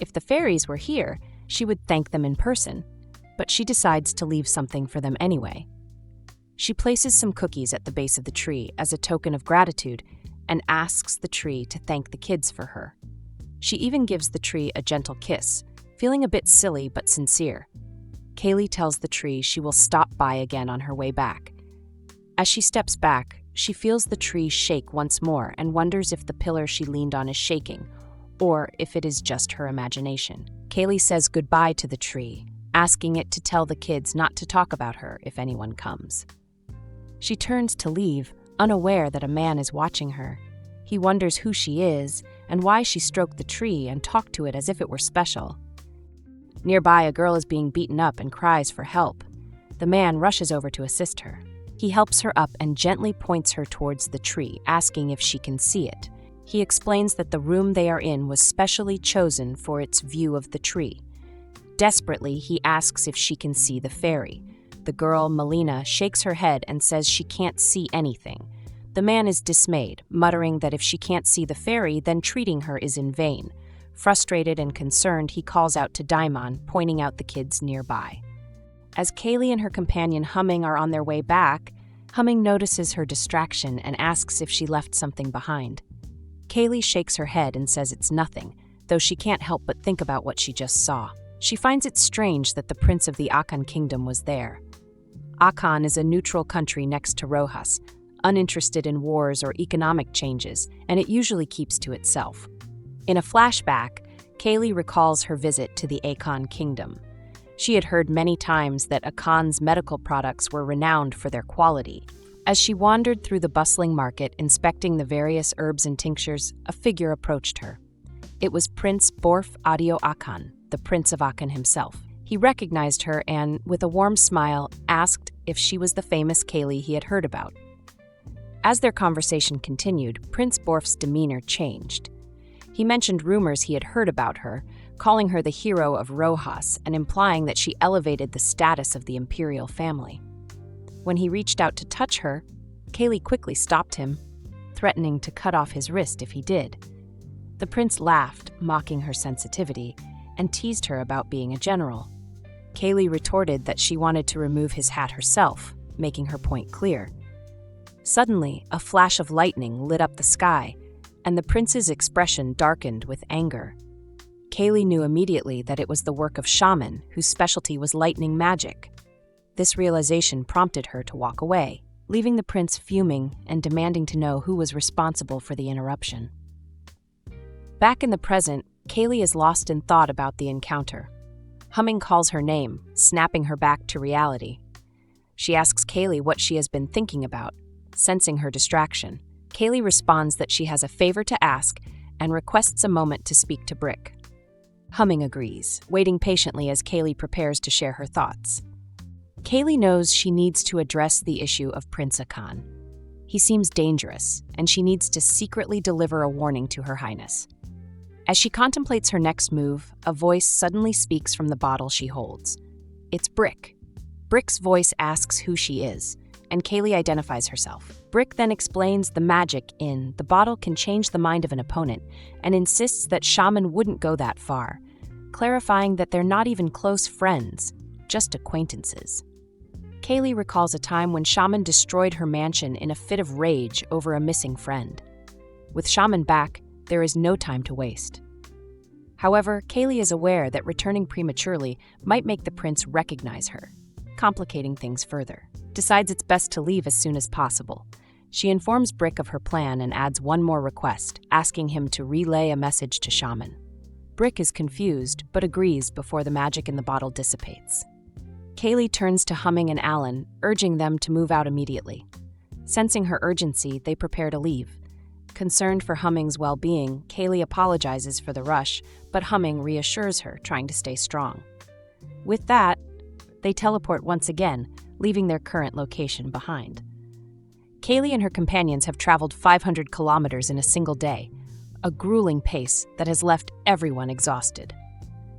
If the fairies were here, She would thank them in person, but she decides to leave something for them anyway. She places some cookies at the base of the tree as a token of gratitude and asks the tree to thank the kids for her. She even gives the tree a gentle kiss, feeling a bit silly but sincere. Kaylee tells the tree she will stop by again on her way back. As she steps back, she feels the tree shake once more and wonders if the pillar she leaned on is shaking, or if it is just her imagination. Kaylee says goodbye to the tree, asking it to tell the kids not to talk about her if anyone comes. She turns to leave, unaware that a man is watching her. He wonders who she is and why she stroked the tree and talked to it as if it were special. Nearby, a girl is being beaten up and cries for help. The man rushes over to assist her. He helps her up and gently points her towards the tree, asking if she can see it. He explains that the room they are in was specially chosen for its view of the tree. Desperately, he asks if she can see the fairy. The girl, Melina, shakes her head and says she can't see anything. The man is dismayed, muttering that if she can't see the fairy, then treating her is in vain. Frustrated and concerned, he calls out to Daimon, pointing out the kids nearby. As Kaylee and her companion Humming are on their way back, Humming notices her distraction and asks if she left something behind. Kaylee shakes her head and says it's nothing, though she can't help but think about what she just saw. She finds it strange that the prince of the Akan kingdom was there. Akan is a neutral country next to Rojas, uninterested in wars or economic changes, and it usually keeps to itself. In a flashback, Kaylee recalls her visit to the Akan kingdom. She had heard many times that Akan's medical products were renowned for their quality. As she wandered through the bustling market inspecting the various herbs and tinctures, a figure approached her. It was Prince Borf Adio Akan, the Prince of Akan himself. He recognized her and, with a warm smile, asked if she was the famous Kaylee he had heard about. As their conversation continued, Prince Borf's demeanor changed. He mentioned rumors he had heard about her, calling her the hero of Rojas and implying that she elevated the status of the imperial family. When he reached out to touch her, Kaylee quickly stopped him, threatening to cut off his wrist if he did. The prince laughed, mocking her sensitivity, and teased her about being a general. Kaylee retorted that she wanted to remove his hat herself, making her point clear. Suddenly, a flash of lightning lit up the sky, and the prince's expression darkened with anger. Kaylee knew immediately that it was the work of shaman, whose specialty was lightning magic. This realization prompted her to walk away, leaving the prince fuming and demanding to know who was responsible for the interruption. Back in the present, Kaylee is lost in thought about the encounter. Humming calls her name, snapping her back to reality. She asks Kaylee what she has been thinking about, sensing her distraction. Kaylee responds that she has a favor to ask and requests a moment to speak to Brick. Humming agrees, waiting patiently as Kaylee prepares to share her thoughts. Kaylee knows she needs to address the issue of Prince Akan. He seems dangerous, and she needs to secretly deliver a warning to Her Highness. As she contemplates her next move, a voice suddenly speaks from the bottle she holds. It's Brick. Brick's voice asks who she is, and Kaylee identifies herself. Brick then explains the magic in the bottle can change the mind of an opponent and insists that Shaman wouldn't go that far, clarifying that they're not even close friends, just acquaintances. Kaylee recalls a time when Shaman destroyed her mansion in a fit of rage over a missing friend. With Shaman back, there is no time to waste. However, Kaylee is aware that returning prematurely might make the prince recognize her, complicating things further. Decides it's best to leave as soon as possible. She informs Brick of her plan and adds one more request, asking him to relay a message to Shaman. Brick is confused, but agrees before the magic in the bottle dissipates. Kaylee turns to Humming and Alan, urging them to move out immediately. Sensing her urgency, they prepare to leave. Concerned for Humming's well-being, Kaylee apologizes for the rush, but Humming reassures her, trying to stay strong. With that, they teleport once again, leaving their current location behind. Kaylee and her companions have traveled 500 kilometers in a single day, a grueling pace that has left everyone exhausted.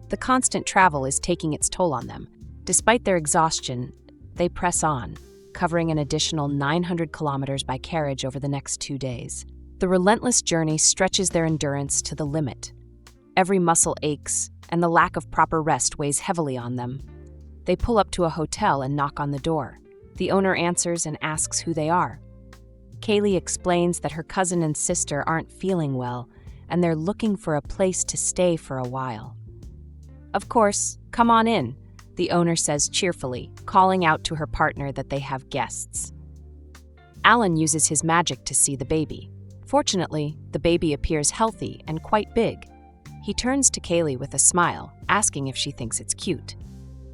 The constant travel is taking its toll on them. Despite their exhaustion, they press on, covering an additional 900 kilometers by carriage over the next 2 days. The relentless journey stretches their endurance to the limit. Every muscle aches, and the lack of proper rest weighs heavily on them. They pull up to a hotel and knock on the door. The owner answers and asks who they are. Kaylee explains that her cousin and sister aren't feeling well, and they're looking for a place to stay for a while. "Of course, come on in," the owner says cheerfully, calling out to her partner that they have guests. Alan uses his magic to see the baby. Fortunately, the baby appears healthy and quite big. He turns to Kaylee with a smile, asking if she thinks it's cute.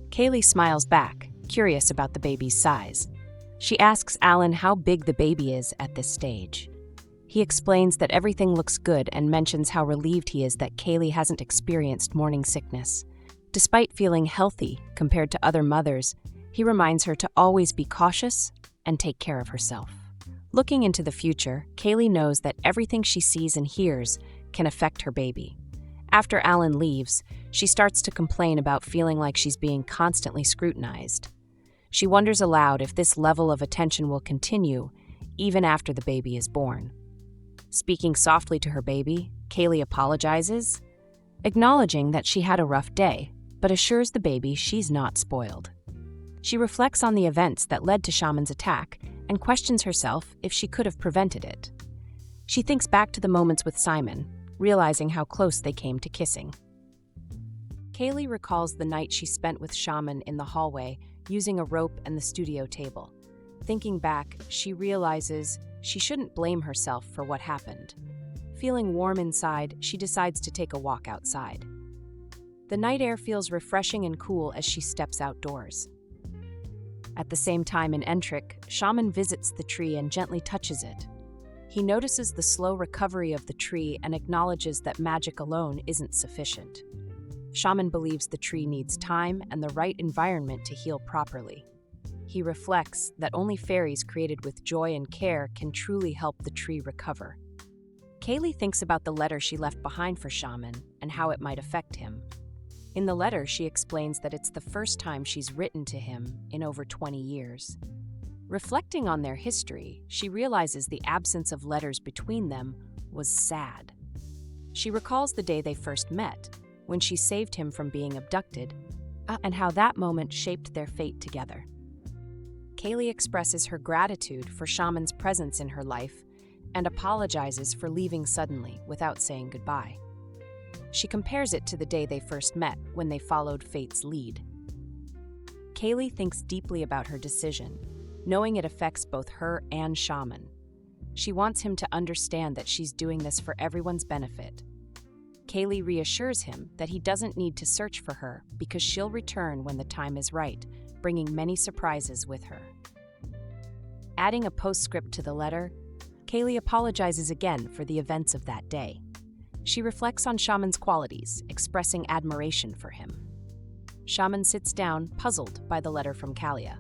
Kaylee smiles back, curious about the baby's size. She asks Alan how big the baby is at this stage. He explains that everything looks good and mentions how relieved he is that Kaylee hasn't experienced morning sickness. Despite feeling healthy compared to other mothers, he reminds her to always be cautious and take care of herself. Looking into the future, Kaylee knows that everything she sees and hears can affect her baby. After Alan leaves, she starts to complain about feeling like she's being constantly scrutinized. She wonders aloud if this level of attention will continue even after the baby is born. Speaking softly to her baby, Kaylee apologizes, acknowledging that she had a rough day, but assures the baby she's not spoiled. She reflects on the events that led to Shaman's attack and questions herself if she could have prevented it. She thinks back to the moments with Simon, realizing how close they came to kissing. Kaylee recalls the night she spent with Shaman in the hallway, using a rope and the studio table. Thinking back, she realizes she shouldn't blame herself for what happened. Feeling warm inside, she decides to take a walk outside. The night air feels refreshing and cool as she steps outdoors. At the same time in Entric, Shaman visits the tree and gently touches it. He notices the slow recovery of the tree and acknowledges that magic alone isn't sufficient. Shaman believes the tree needs time and the right environment to heal properly. He reflects that only fairies created with joy and care can truly help the tree recover. Kaylee thinks about the letter she left behind for Shaman and how it might affect him. In the letter, she explains that it's the first time she's written to him in over 20 years. Reflecting on their history, she realizes the absence of letters between them was sad. She recalls the day they first met, when she saved him from being abducted, and how that moment shaped their fate together. Kaylee expresses her gratitude for Shaman's presence in her life and apologizes for leaving suddenly without saying goodbye. She compares it to the day they first met, when they followed fate's lead. Kaylee thinks deeply about her decision, knowing it affects both her and Shaman. She wants him to understand that she's doing this for everyone's benefit. Kaylee reassures him that he doesn't need to search for her because she'll return when the time is right, bringing many surprises with her. Adding a postscript to the letter, Kaylee apologizes again for the events of that day. She reflects on Shaman's qualities, expressing admiration for him. Shaman sits down, puzzled by the letter from Kalia.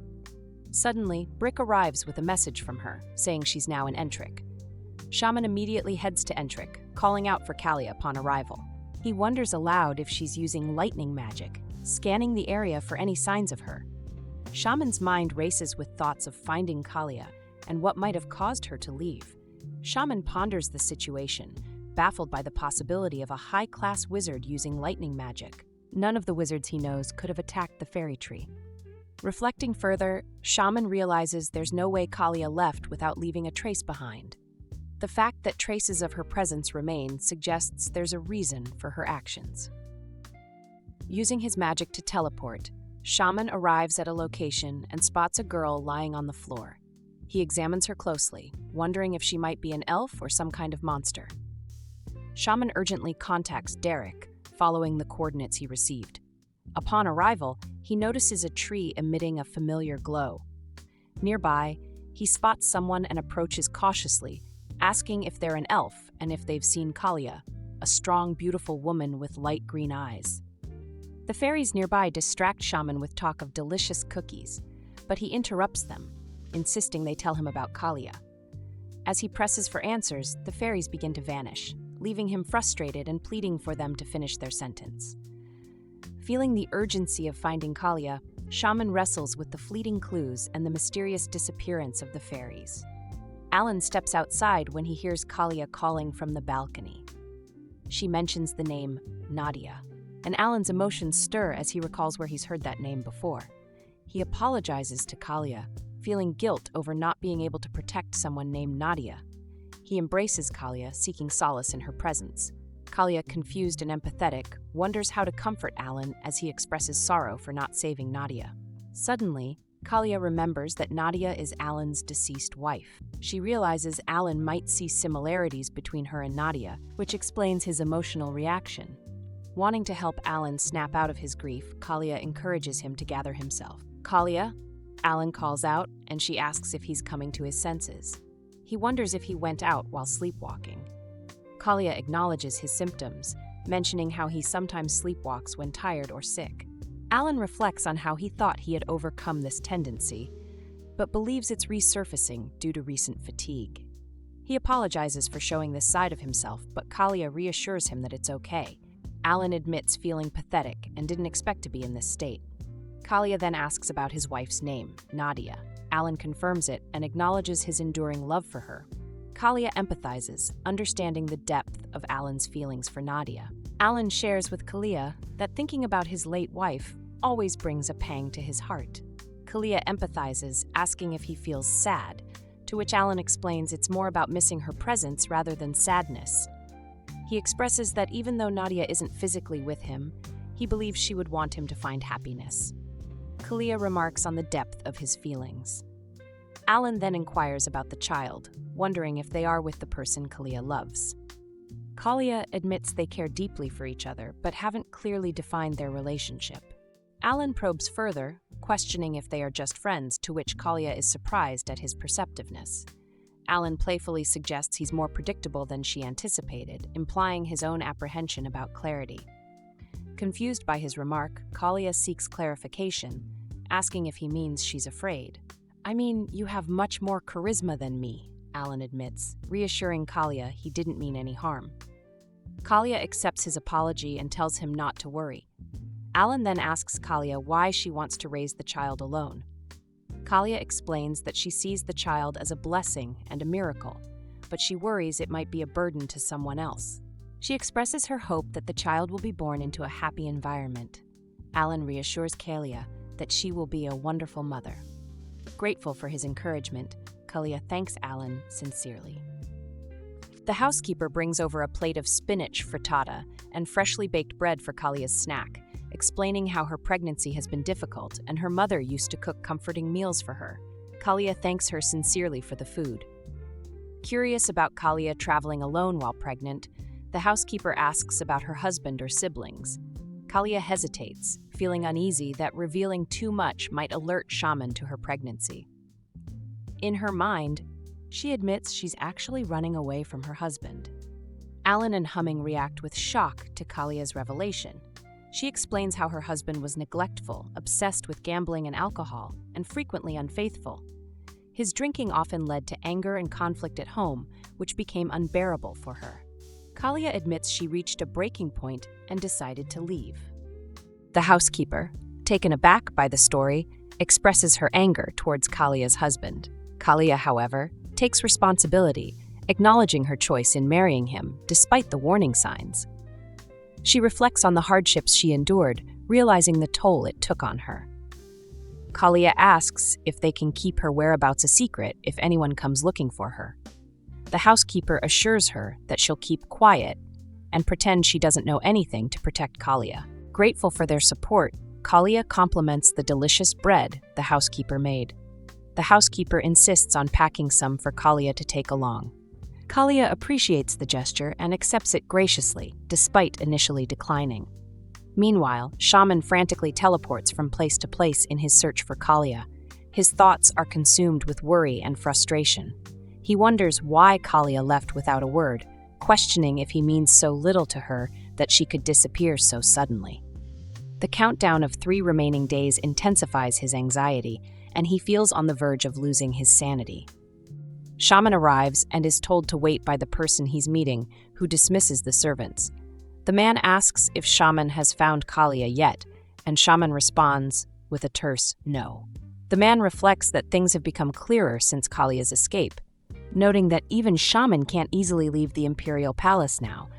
Suddenly, Brick arrives with a message from her, saying she's now in Entric. Shaman immediately heads to Entric, calling out for Kalia upon arrival. He wonders aloud if she's using lightning magic, scanning the area for any signs of her. Shaman's mind races with thoughts of finding Kalia and what might have caused her to leave. Shaman ponders the situation, baffled by the possibility of a high-class wizard using lightning magic. None of the wizards he knows could have attacked the fairy tree. Reflecting further, Shaman realizes there's no way Kalia left without leaving a trace behind. The fact that traces of her presence remain suggests there's a reason for her actions. Using his magic to teleport, Shaman arrives at a location and spots a girl lying on the floor. He examines her closely, wondering if she might be an elf or some kind of monster. Shaman urgently contacts Derek, following the coordinates he received. Upon arrival, he notices a tree emitting a familiar glow. Nearby, he spots someone and approaches cautiously, asking if they're an elf and if they've seen Kalia, a strong, beautiful woman with light green eyes. The fairies nearby distract Shaman with talk of delicious cookies, but he interrupts them, insisting they tell him about Kalia. As he presses for answers, the fairies begin to vanish, leaving him frustrated and pleading for them to finish their sentence. Feeling the urgency of finding Kalia, Shaman wrestles with the fleeting clues and the mysterious disappearance of the fairies. Alan steps outside when he hears Kalia calling from the balcony. She mentions the name Nadia. and Alan's emotions stir as he recalls where he's heard that name before. He apologizes to Kalia, feeling guilt over not being able to protect someone named Nadia. He embraces Kalia, seeking solace in her presence. Kalia, confused and empathetic, wonders how to comfort Alan as he expresses sorrow for not saving Nadia. Suddenly, Kalia remembers that Nadia is Alan's deceased wife. She realizes Alan might see similarities between her and Nadia, which explains his emotional reaction. Wanting to help Alan snap out of his grief, Kalia encourages him to gather himself. "Kalia?" Alan calls out, and she asks if he's coming to his senses. He wonders if he went out while sleepwalking. Kalia acknowledges his symptoms, mentioning how he sometimes sleepwalks when tired or sick. Alan reflects on how he thought he had overcome this tendency, but believes it's resurfacing due to recent fatigue. He apologizes for showing this side of himself, but Kalia reassures him that it's okay. Alan admits feeling pathetic and didn't expect to be in this state. Kalia then asks about his wife's name, Nadia. Alan confirms it and acknowledges his enduring love for her. Kalia empathizes, understanding the depth of Alan's feelings for Nadia. Alan shares with Kalia that thinking about his late wife always brings a pang to his heart. Kalia empathizes, asking if he feels sad, to which Alan explains it's more about missing her presence rather than sadness. He expresses that even though Nadia isn't physically with him, he believes she would want him to find happiness. Kalia remarks on the depth of his feelings. Alan then inquires about the child, wondering if they are with the person Kalia loves. Kalia admits they care deeply for each other, but haven't clearly defined their relationship. Alan probes further, questioning if they are just friends, to which Kalia is surprised at his perceptiveness. Alan playfully suggests he's more predictable than she anticipated, implying his own apprehension about clarity. Confused by his remark, Kalia seeks clarification, asking if he means she's afraid. "I mean, you have much more charisma than me," Alan admits, reassuring Kalia he didn't mean any harm. Kalia accepts his apology and tells him not to worry. Alan then asks Kalia why she wants to raise the child alone. Kalia explains that she sees the child as a blessing and a miracle, but she worries it might be a burden to someone else. She expresses her hope that the child will be born into a happy environment. Alan reassures Kalia that she will be a wonderful mother. Grateful for his encouragement, Kalia thanks Alan sincerely. The housekeeper brings over a plate of spinach frittata and freshly baked bread for Kalia's snack, explaining how her pregnancy has been difficult and her mother used to cook comforting meals for her. Kalia thanks her sincerely for the food. Curious about Kalia traveling alone while pregnant, the housekeeper asks about her husband or siblings. Kalia hesitates, feeling uneasy that revealing too much might alert Shaman to her pregnancy. In her mind, she admits she's actually running away from her husband. Alan and Humming react with shock to Kalia's revelation. She explains how her husband was neglectful, obsessed with gambling and alcohol, and frequently unfaithful. His drinking often led to anger and conflict at home, which became unbearable for her. Kalia admits she reached a breaking point and decided to leave. The housekeeper, taken aback by the story, expresses her anger towards Kalia's husband. Kalia, however, takes responsibility, acknowledging her choice in marrying him despite the warning signs. She reflects on the hardships she endured, realizing the toll it took on her. Kalia asks if they can keep her whereabouts a secret if anyone comes looking for her. The housekeeper assures her that she'll keep quiet and pretend she doesn't know anything to protect Kalia. Grateful for their support, Kalia compliments the delicious bread the housekeeper made. The housekeeper insists on packing some for Kalia to take along. Kalia appreciates the gesture and accepts it graciously, despite initially declining. Meanwhile, Shaman frantically teleports from place to place in his search for Kalia. His thoughts are consumed with worry and frustration. He wonders why Kalia left without a word, questioning if he means so little to her that she could disappear so suddenly. The countdown of 3 remaining days intensifies his anxiety, and he feels on the verge of losing his sanity. Shaman arrives and is told to wait by the person he's meeting, who dismisses the servants. The man asks if Shaman has found Kalia yet, and Shaman responds with a terse no. The man reflects that things have become clearer since Kalia's escape, noting that even Shaman can't easily leave the imperial palace now.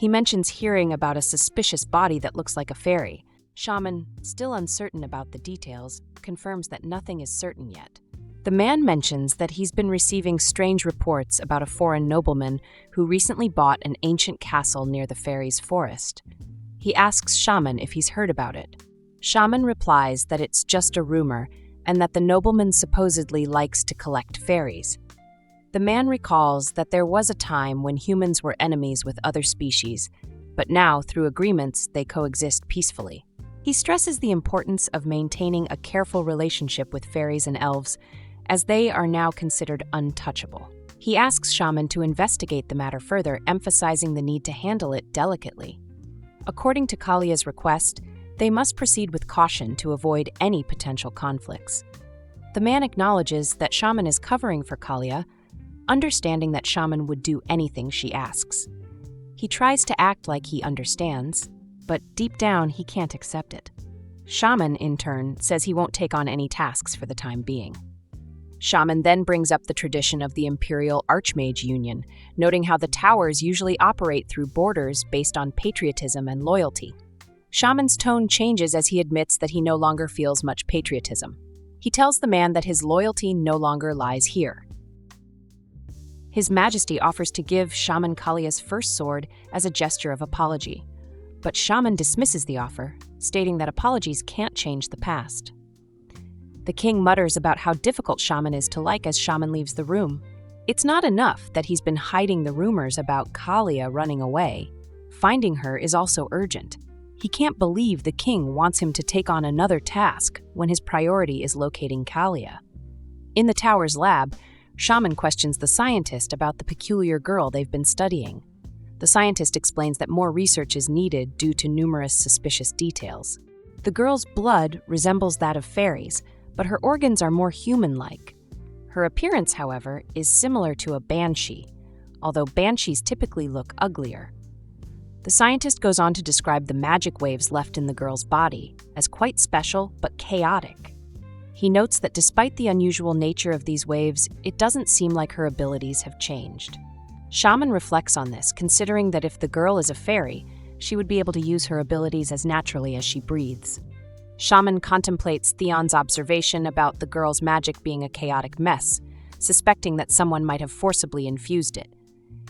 He mentions hearing about a suspicious body that looks like a fairy. Shaman, still uncertain about the details, confirms that nothing is certain yet. The man mentions that he's been receiving strange reports about a foreign nobleman who recently bought an ancient castle near the fairy's forest. He asks Shaman if he's heard about it. Shaman replies that it's just a rumor and that the nobleman supposedly likes to collect fairies. The man recalls that there was a time when humans were enemies with other species, but now, through agreements, they coexist peacefully. He stresses the importance of maintaining a careful relationship with fairies and elves, as they are now considered untouchable. He asks Shaman to investigate the matter further, emphasizing the need to handle it delicately. According to Kalia's request, they must proceed with caution to avoid any potential conflicts. The man acknowledges that Shaman is covering for Kalia, understanding that Shaman would do anything she asks. He tries to act like he understands, but deep down he can't accept it. Shaman, in turn, says he won't take on any tasks for the time being. Shaman then brings up the tradition of the Imperial Archmage Union, noting how the towers usually operate through borders based on patriotism and loyalty. Shaman's tone changes as he admits that he no longer feels much patriotism. He tells the man that his loyalty no longer lies here. His Majesty offers to give Shaman Kalia's first sword as a gesture of apology, but Shaman dismisses the offer, stating that apologies can't change the past. The king mutters about how difficult Shaman is to like as Shaman leaves the room. It's not enough that he's been hiding the rumors about Kalia running away. Finding her is also urgent. He can't believe the king wants him to take on another task when his priority is locating Kalia. In the tower's lab, Shaman questions the scientist about the peculiar girl they've been studying. The scientist explains that more research is needed due to numerous suspicious details. The girl's blood resembles that of fairies, but her organs are more human-like. Her appearance, however, is similar to a banshee, although banshees typically look uglier. The scientist goes on to describe the magic waves left in the girl's body as quite special but chaotic. He notes that despite the unusual nature of these waves, it doesn't seem like her abilities have changed. Shaman reflects on this, considering that if the girl is a fairy, she would be able to use her abilities as naturally as she breathes. Shaman contemplates Theon's observation about the girl's magic being a chaotic mess, suspecting that someone might have forcibly infused it.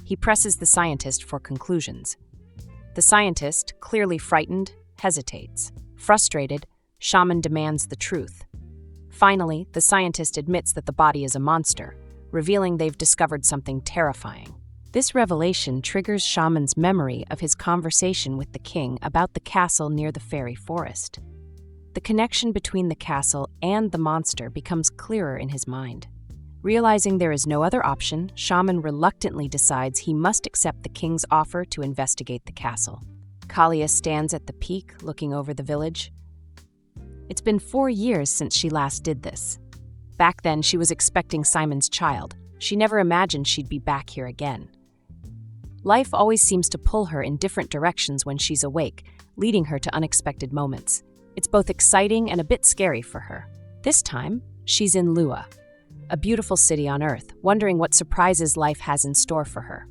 He presses the scientist for conclusions. The scientist, clearly frightened, hesitates. Frustrated, Shaman demands the truth. Finally, the scientist admits that the body is a monster, revealing they've discovered something terrifying. This revelation triggers Shaman's memory of his conversation with the king about the castle near the fairy forest. The connection between the castle and the monster becomes clearer in his mind. Realizing there is no other option, Shaman reluctantly decides he must accept the king's offer to investigate the castle. Kalia stands at the peak, looking over the village. It's been 4 years since she last did this. Back then, she was expecting Simon's child. She never imagined she'd be back here again. Life always seems to pull her in different directions when she's awake, leading her to unexpected moments. It's both exciting and a bit scary for her. This time, she's in Lua, a beautiful city on Earth, wondering what surprises life has in store for her.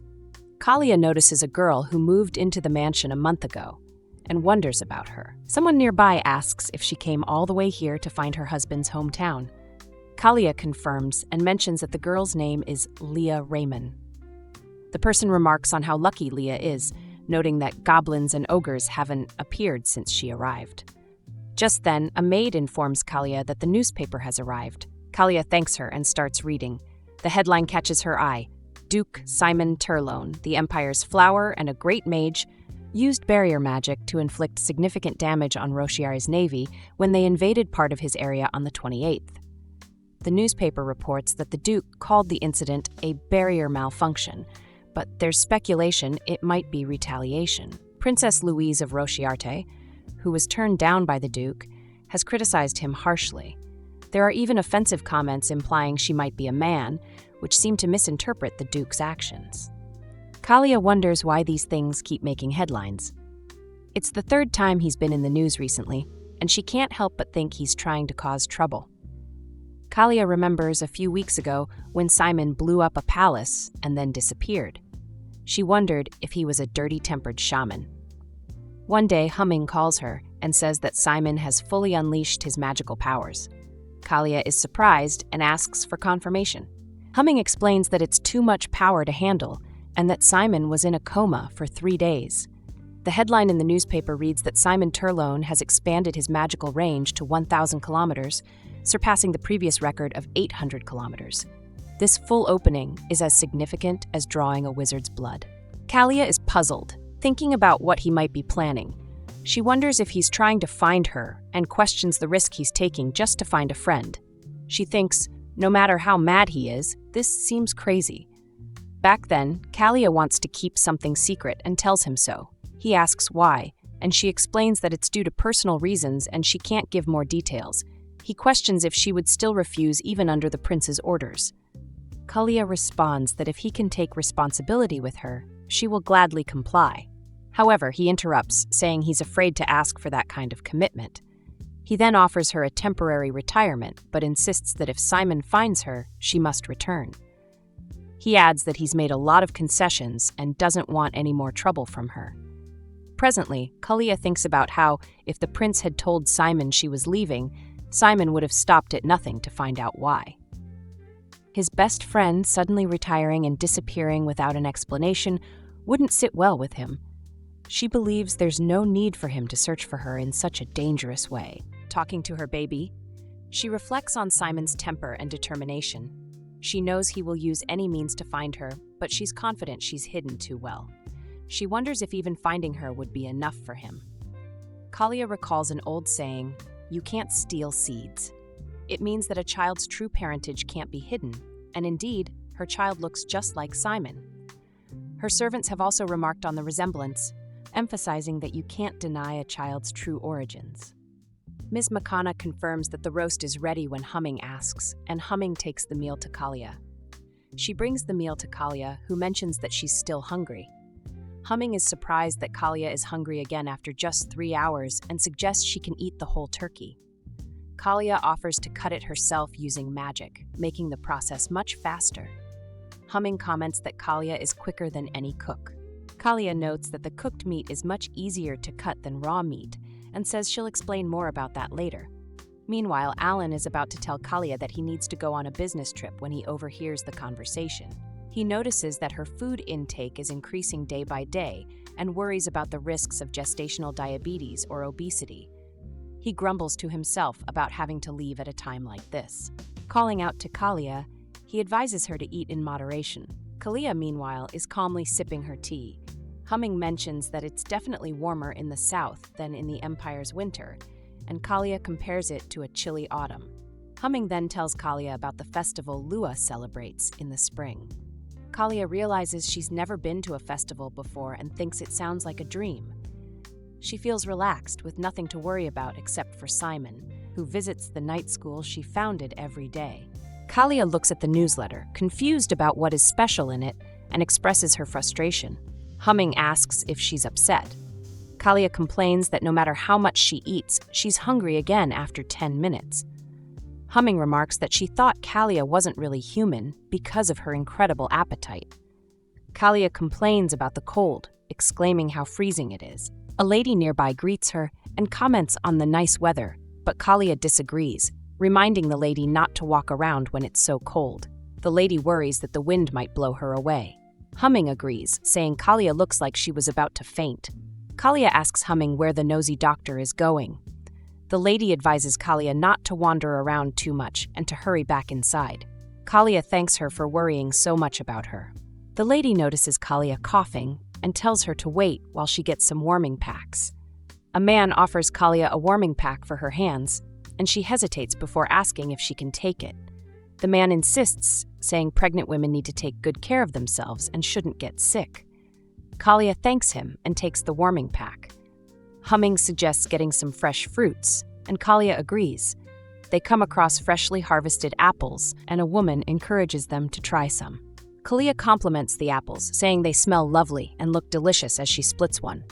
Kalia notices a girl who moved into the mansion a month ago and wonders about her. Someone nearby asks if she came all the way here to find her husband's hometown. Kalia confirms and mentions that the girl's name is Leah Raymond. The person remarks on how lucky Leah is, noting that goblins and ogres haven't appeared since she arrived. Just then, a maid informs Kalia that the newspaper has arrived. Kalia thanks her and starts reading. The headline catches her eye. Duke Simon Terroan, the Empire's flower and a great mage, used barrier magic to inflict significant damage on Roshiari's navy when they invaded part of his area on the 28th. The newspaper reports that the Duke called the incident a barrier malfunction, but there's speculation it might be retaliation. Princess Louise of Roshiarte, who was turned down by the Duke, has criticized him harshly. There are even offensive comments implying she might be a man, which seem to misinterpret the Duke's actions. Kalia wonders why these things keep making headlines. It's the 3rd time he's been in the news recently, and she can't help but think he's trying to cause trouble. Kalia remembers a few weeks ago when Simon blew up a palace and then disappeared. She wondered if he was a dirty-tempered shaman. One day, Humming calls her and says that Simon has fully unleashed his magical powers. Kalia is surprised and asks for confirmation. Humming explains that it's too much power to handle and that Simon was in a coma for 3 days. The headline in the newspaper reads that Simon Terroan has expanded his magical range to 1,000 kilometers, surpassing the previous record of 800 kilometers. This full opening is as significant as drawing a wizard's blood. Kalia is puzzled, thinking about what he might be planning. She wonders if he's trying to find her and questions the risk he's taking just to find a friend. She thinks, no matter how mad he is, this seems crazy. Back then, Kalia wants to keep something secret and tells him so. He asks why, and she explains that it's due to personal reasons and she can't give more details. He questions if she would still refuse even under the prince's orders. Kalia responds that if he can take responsibility with her, she will gladly comply. However, he interrupts, saying he's afraid to ask for that kind of commitment. He then offers her a temporary retirement, but insists that if Simon finds her, she must return. He adds that he's made a lot of concessions and doesn't want any more trouble from her. Presently, Kalia thinks about how, if the prince had told Simon she was leaving, Simon would have stopped at nothing to find out why. His best friend suddenly retiring and disappearing without an explanation wouldn't sit well with him. She believes there's no need for him to search for her in such a dangerous way. Talking to her baby, she reflects on Simon's temper and determination. She knows he will use any means to find her, but she's confident she's hidden too well. She wonders if even finding her would be enough for him. Kalia recalls an old saying, "You can't steal seeds." It means that a child's true parentage can't be hidden, and indeed, her child looks just like Simon. Her servants have also remarked on the resemblance, emphasizing that you can't deny a child's true origins. Ms. Makana confirms that the roast is ready when Humming asks, and Humming takes the meal to Kalia. She brings the meal to Kalia, who mentions that she's still hungry. Humming is surprised that Kalia is hungry again after just 3 hours and suggests she can eat the whole turkey. Kalia offers to cut it herself using magic, making the process much faster. Humming comments that Kalia is quicker than any cook. Kalia notes that the cooked meat is much easier to cut than raw meat, and says she'll explain more about that later. Meanwhile, Alan is about to tell Kalia that he needs to go on a business trip when he overhears the conversation. He notices that her food intake is increasing day by day and worries about the risks of gestational diabetes or obesity. He grumbles to himself about having to leave at a time like this. Calling out to Kalia, he advises her to eat in moderation. Kalia, meanwhile, is calmly sipping her tea. Humming mentions that it's definitely warmer in the south than in the Empire's winter, and Kalia compares it to a chilly autumn. Humming then tells Kalia about the festival Lua celebrates in the spring. Kalia realizes she's never been to a festival before and thinks it sounds like a dream. She feels relaxed with nothing to worry about except for Simon, who visits the night school she founded every day. Kalia looks at the newsletter, confused about what is special in it, and expresses her frustration. Humming asks if she's upset. Kalia complains that no matter how much she eats, she's hungry again after 10 minutes. Humming remarks that she thought Kalia wasn't really human because of her incredible appetite. Kalia complains about the cold, exclaiming how freezing it is. A lady nearby greets her and comments on the nice weather, but Kalia disagrees, reminding the lady not to walk around when it's so cold. The lady worries that the wind might blow her away. Humming agrees, saying Kalia looks like she was about to faint. Kalia asks Humming where the nosy doctor is going. The lady advises Kalia not to wander around too much and to hurry back inside. Kalia thanks her for worrying so much about her. The lady notices Kalia coughing and tells her to wait while she gets some warming packs. A man offers Kalia a warming pack for her hands, and she hesitates before asking if she can take it. The man insists, saying pregnant women need to take good care of themselves and shouldn't get sick. Kalia thanks him and takes the warming pack. Humming suggests getting some fresh fruits, and Kalia agrees. They come across freshly harvested apples, and a woman encourages them to try some. Kalia compliments the apples, saying they smell lovely and look delicious as she splits one.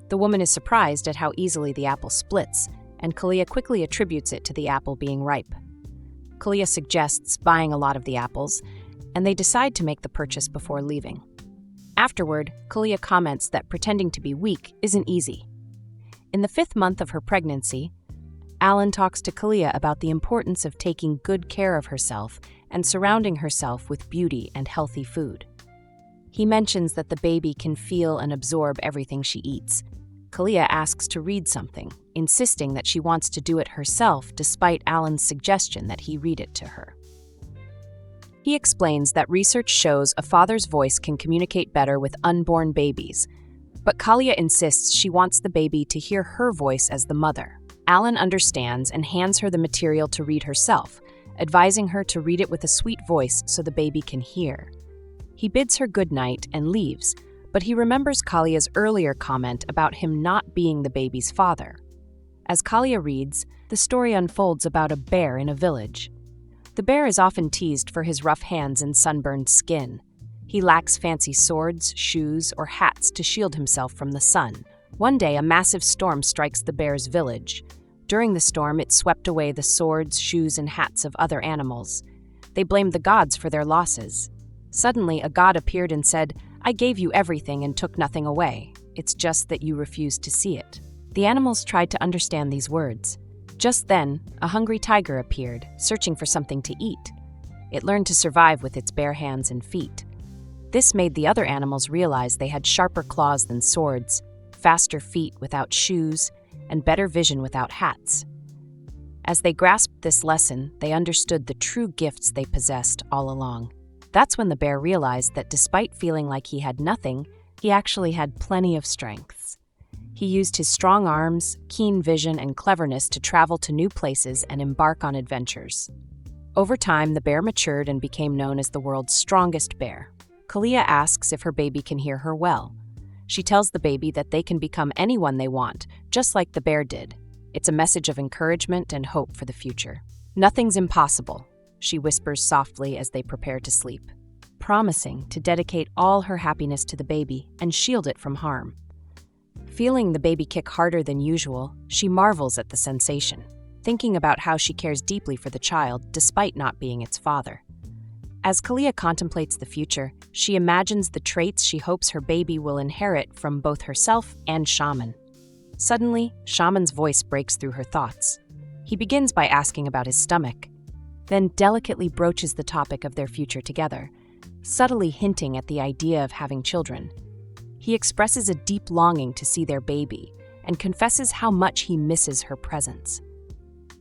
The woman is surprised at how easily the apple splits, and Kalia quickly attributes it to the apple being ripe. Kalia suggests buying a lot of the apples, and they decide to make the purchase before leaving. Afterward, Kalia comments that pretending to be weak isn't easy. In the 5th month of her pregnancy, Alan talks to Kalia about the importance of taking good care of herself and surrounding herself with beauty and healthy food. He mentions that the baby can feel and absorb everything she eats. Kalia asks to read something, insisting that she wants to do it herself despite Alan's suggestion that he read it to her. He explains that research shows a father's voice can communicate better with unborn babies, but Kalia insists she wants the baby to hear her voice as the mother. Alan understands and hands her the material to read herself, advising her to read it with a sweet voice so the baby can hear. He bids her good night and leaves, but he remembers Kalia's earlier comment about him not being the baby's father. As Kalia reads, the story unfolds about a bear in a village. The bear is often teased for his rough hands and sunburned skin. He lacks fancy swords, shoes, or hats to shield himself from the sun. One day, a massive storm strikes the bear's village. During the storm, it swept away the swords, shoes, and hats of other animals. They blamed the gods for their losses. Suddenly, a god appeared and said, "I gave you everything and took nothing away. It's just that you refused to see it." The animals tried to understand these words. Just then, a hungry tiger appeared, searching for something to eat. It learned to survive with its bare hands and feet. This made the other animals realize they had sharper claws than swords, faster feet without shoes, and better vision without hats. As they grasped this lesson, they understood the true gifts they possessed all along. That's when the bear realized that despite feeling like he had nothing, he actually had plenty of strengths. He used his strong arms, keen vision, and cleverness to travel to new places and embark on adventures. Over time, the bear matured and became known as the world's strongest bear. Kalia asks if her baby can hear her well. She tells the baby that they can become anyone they want, just like the bear did. It's a message of encouragement and hope for the future. "Nothing's impossible," she whispers softly as they prepare to sleep, promising to dedicate all her happiness to the baby and shield it from harm. Feeling the baby kick harder than usual, she marvels at the sensation, thinking about how she cares deeply for the child despite not being its father. As Kalia contemplates the future, she imagines the traits she hopes her baby will inherit from both herself and Shaman. Suddenly, Shaman's voice breaks through her thoughts. He begins by asking about his stomach, then delicately broaches the topic of their future together, subtly hinting at the idea of having children. He expresses a deep longing to see their baby and confesses how much he misses her presence.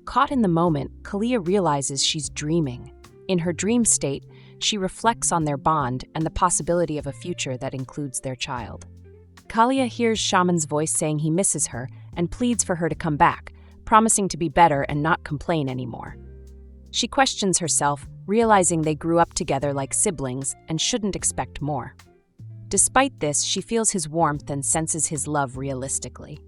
Caught in the moment, Kalia realizes she's dreaming. In her dream state, she reflects on their bond and the possibility of a future that includes their child. Kalia hears Shaman's voice saying he misses her and pleads for her to come back, promising to be better and not complain anymore. She questions herself, realizing they grew up together like siblings and shouldn't expect more. Despite this, she feels his warmth and senses his love realistically.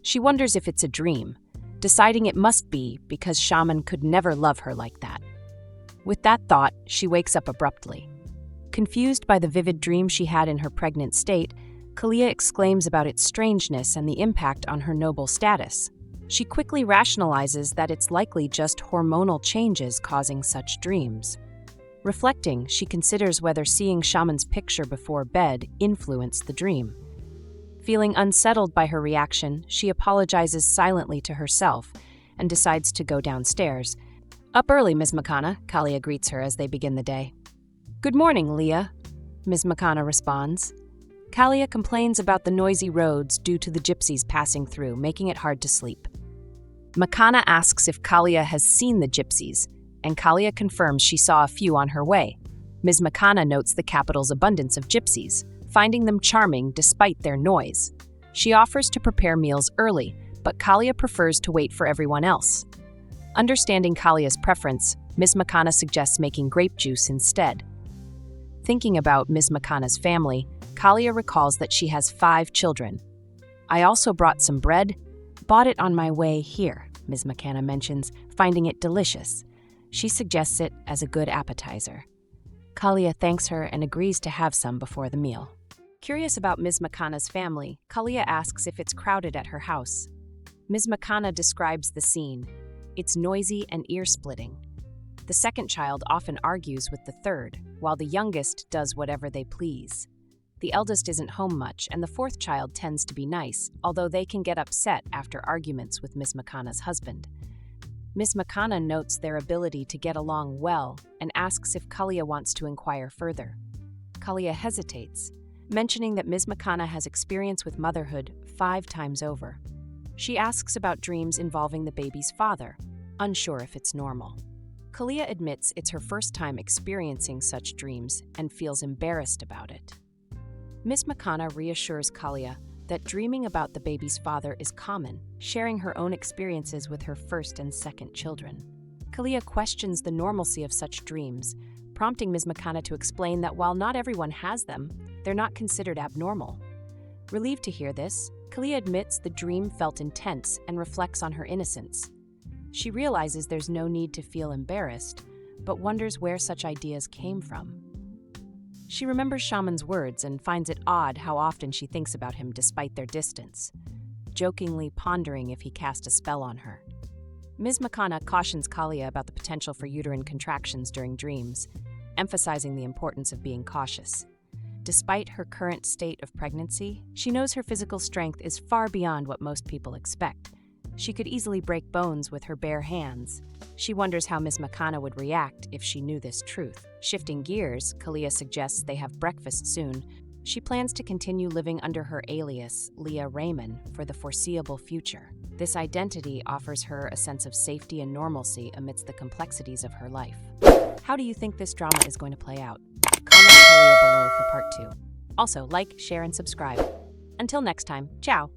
She wonders if it's a dream, deciding it must be because Shaman could never love her like that. With that thought, she wakes up abruptly. Confused by the vivid dream she had in her pregnant state, Kalia exclaims about its strangeness and the impact on her noble status. She quickly rationalizes that it's likely just hormonal changes causing such dreams. Reflecting, she considers whether seeing Shaman's picture before bed influenced the dream. Feeling unsettled by her reaction, she apologizes silently to herself and decides to go downstairs. "Up early, Ms. Makana," Kalia greets her as they begin the day. "Good morning, Leah," Ms. Makana responds. Kalia complains about the noisy roads due to the gypsies passing through, making it hard to sleep. Makana asks if Kalia has seen the gypsies, and Kalia confirms she saw a few on her way. Ms. Makana notes the capital's abundance of gypsies, finding them charming despite their noise. She offers to prepare meals early, but Kalia prefers to wait for everyone else. Understanding Kalia's preference, Ms. Makana suggests making grape juice instead. Thinking about Ms. Makana's family, Kalia recalls that she has 5 children. "I also brought some bread. Bought it on my way here," Ms. Makana mentions, finding it delicious. She suggests it as a good appetizer. Kalia thanks her and agrees to have some before the meal. Curious about Ms. Makana's family, Kalia asks if it's crowded at her house. Ms. Makana describes the scene. It's noisy and ear-splitting. The second child often argues with the third, while the youngest does whatever they please. The eldest isn't home much, and the fourth child tends to be nice, although they can get upset after arguments with Miss Makana's husband. Miss Makana notes their ability to get along well and asks if Kalia wants to inquire further. Kalia hesitates, mentioning that Ms. Makana has experience with motherhood 5 times over. She asks about dreams involving the baby's father, unsure if it's normal. Kalia admits it's her first time experiencing such dreams and feels embarrassed about it. Ms. Makana reassures Kalia that dreaming about the baby's father is common, sharing her own experiences with her first and second children. Kalia questions the normalcy of such dreams, prompting Ms. Makana to explain that while not everyone has them, they're not considered abnormal. Relieved to hear this, Kalia admits the dream felt intense and reflects on her innocence. She realizes there's no need to feel embarrassed, but wonders where such ideas came from. She remembers Shaman's words and finds it odd how often she thinks about him despite their distance, jokingly pondering if he cast a spell on her. Ms. Makana cautions Kalia about the potential for uterine contractions during dreams, emphasizing the importance of being cautious. Despite her current state of pregnancy, she knows her physical strength is far beyond what most people expect. She could easily break bones with her bare hands. She wonders how Ms. Makana would react if she knew this truth. Shifting gears, Kalia suggests they have breakfast soon. She plans to continue living under her alias, Leah Raymond, for the foreseeable future. This identity offers her a sense of safety and normalcy amidst the complexities of her life. How do you think this drama is going to play out? Comment Kalia below for part 2. Also, like, share, and subscribe. Until next time, ciao!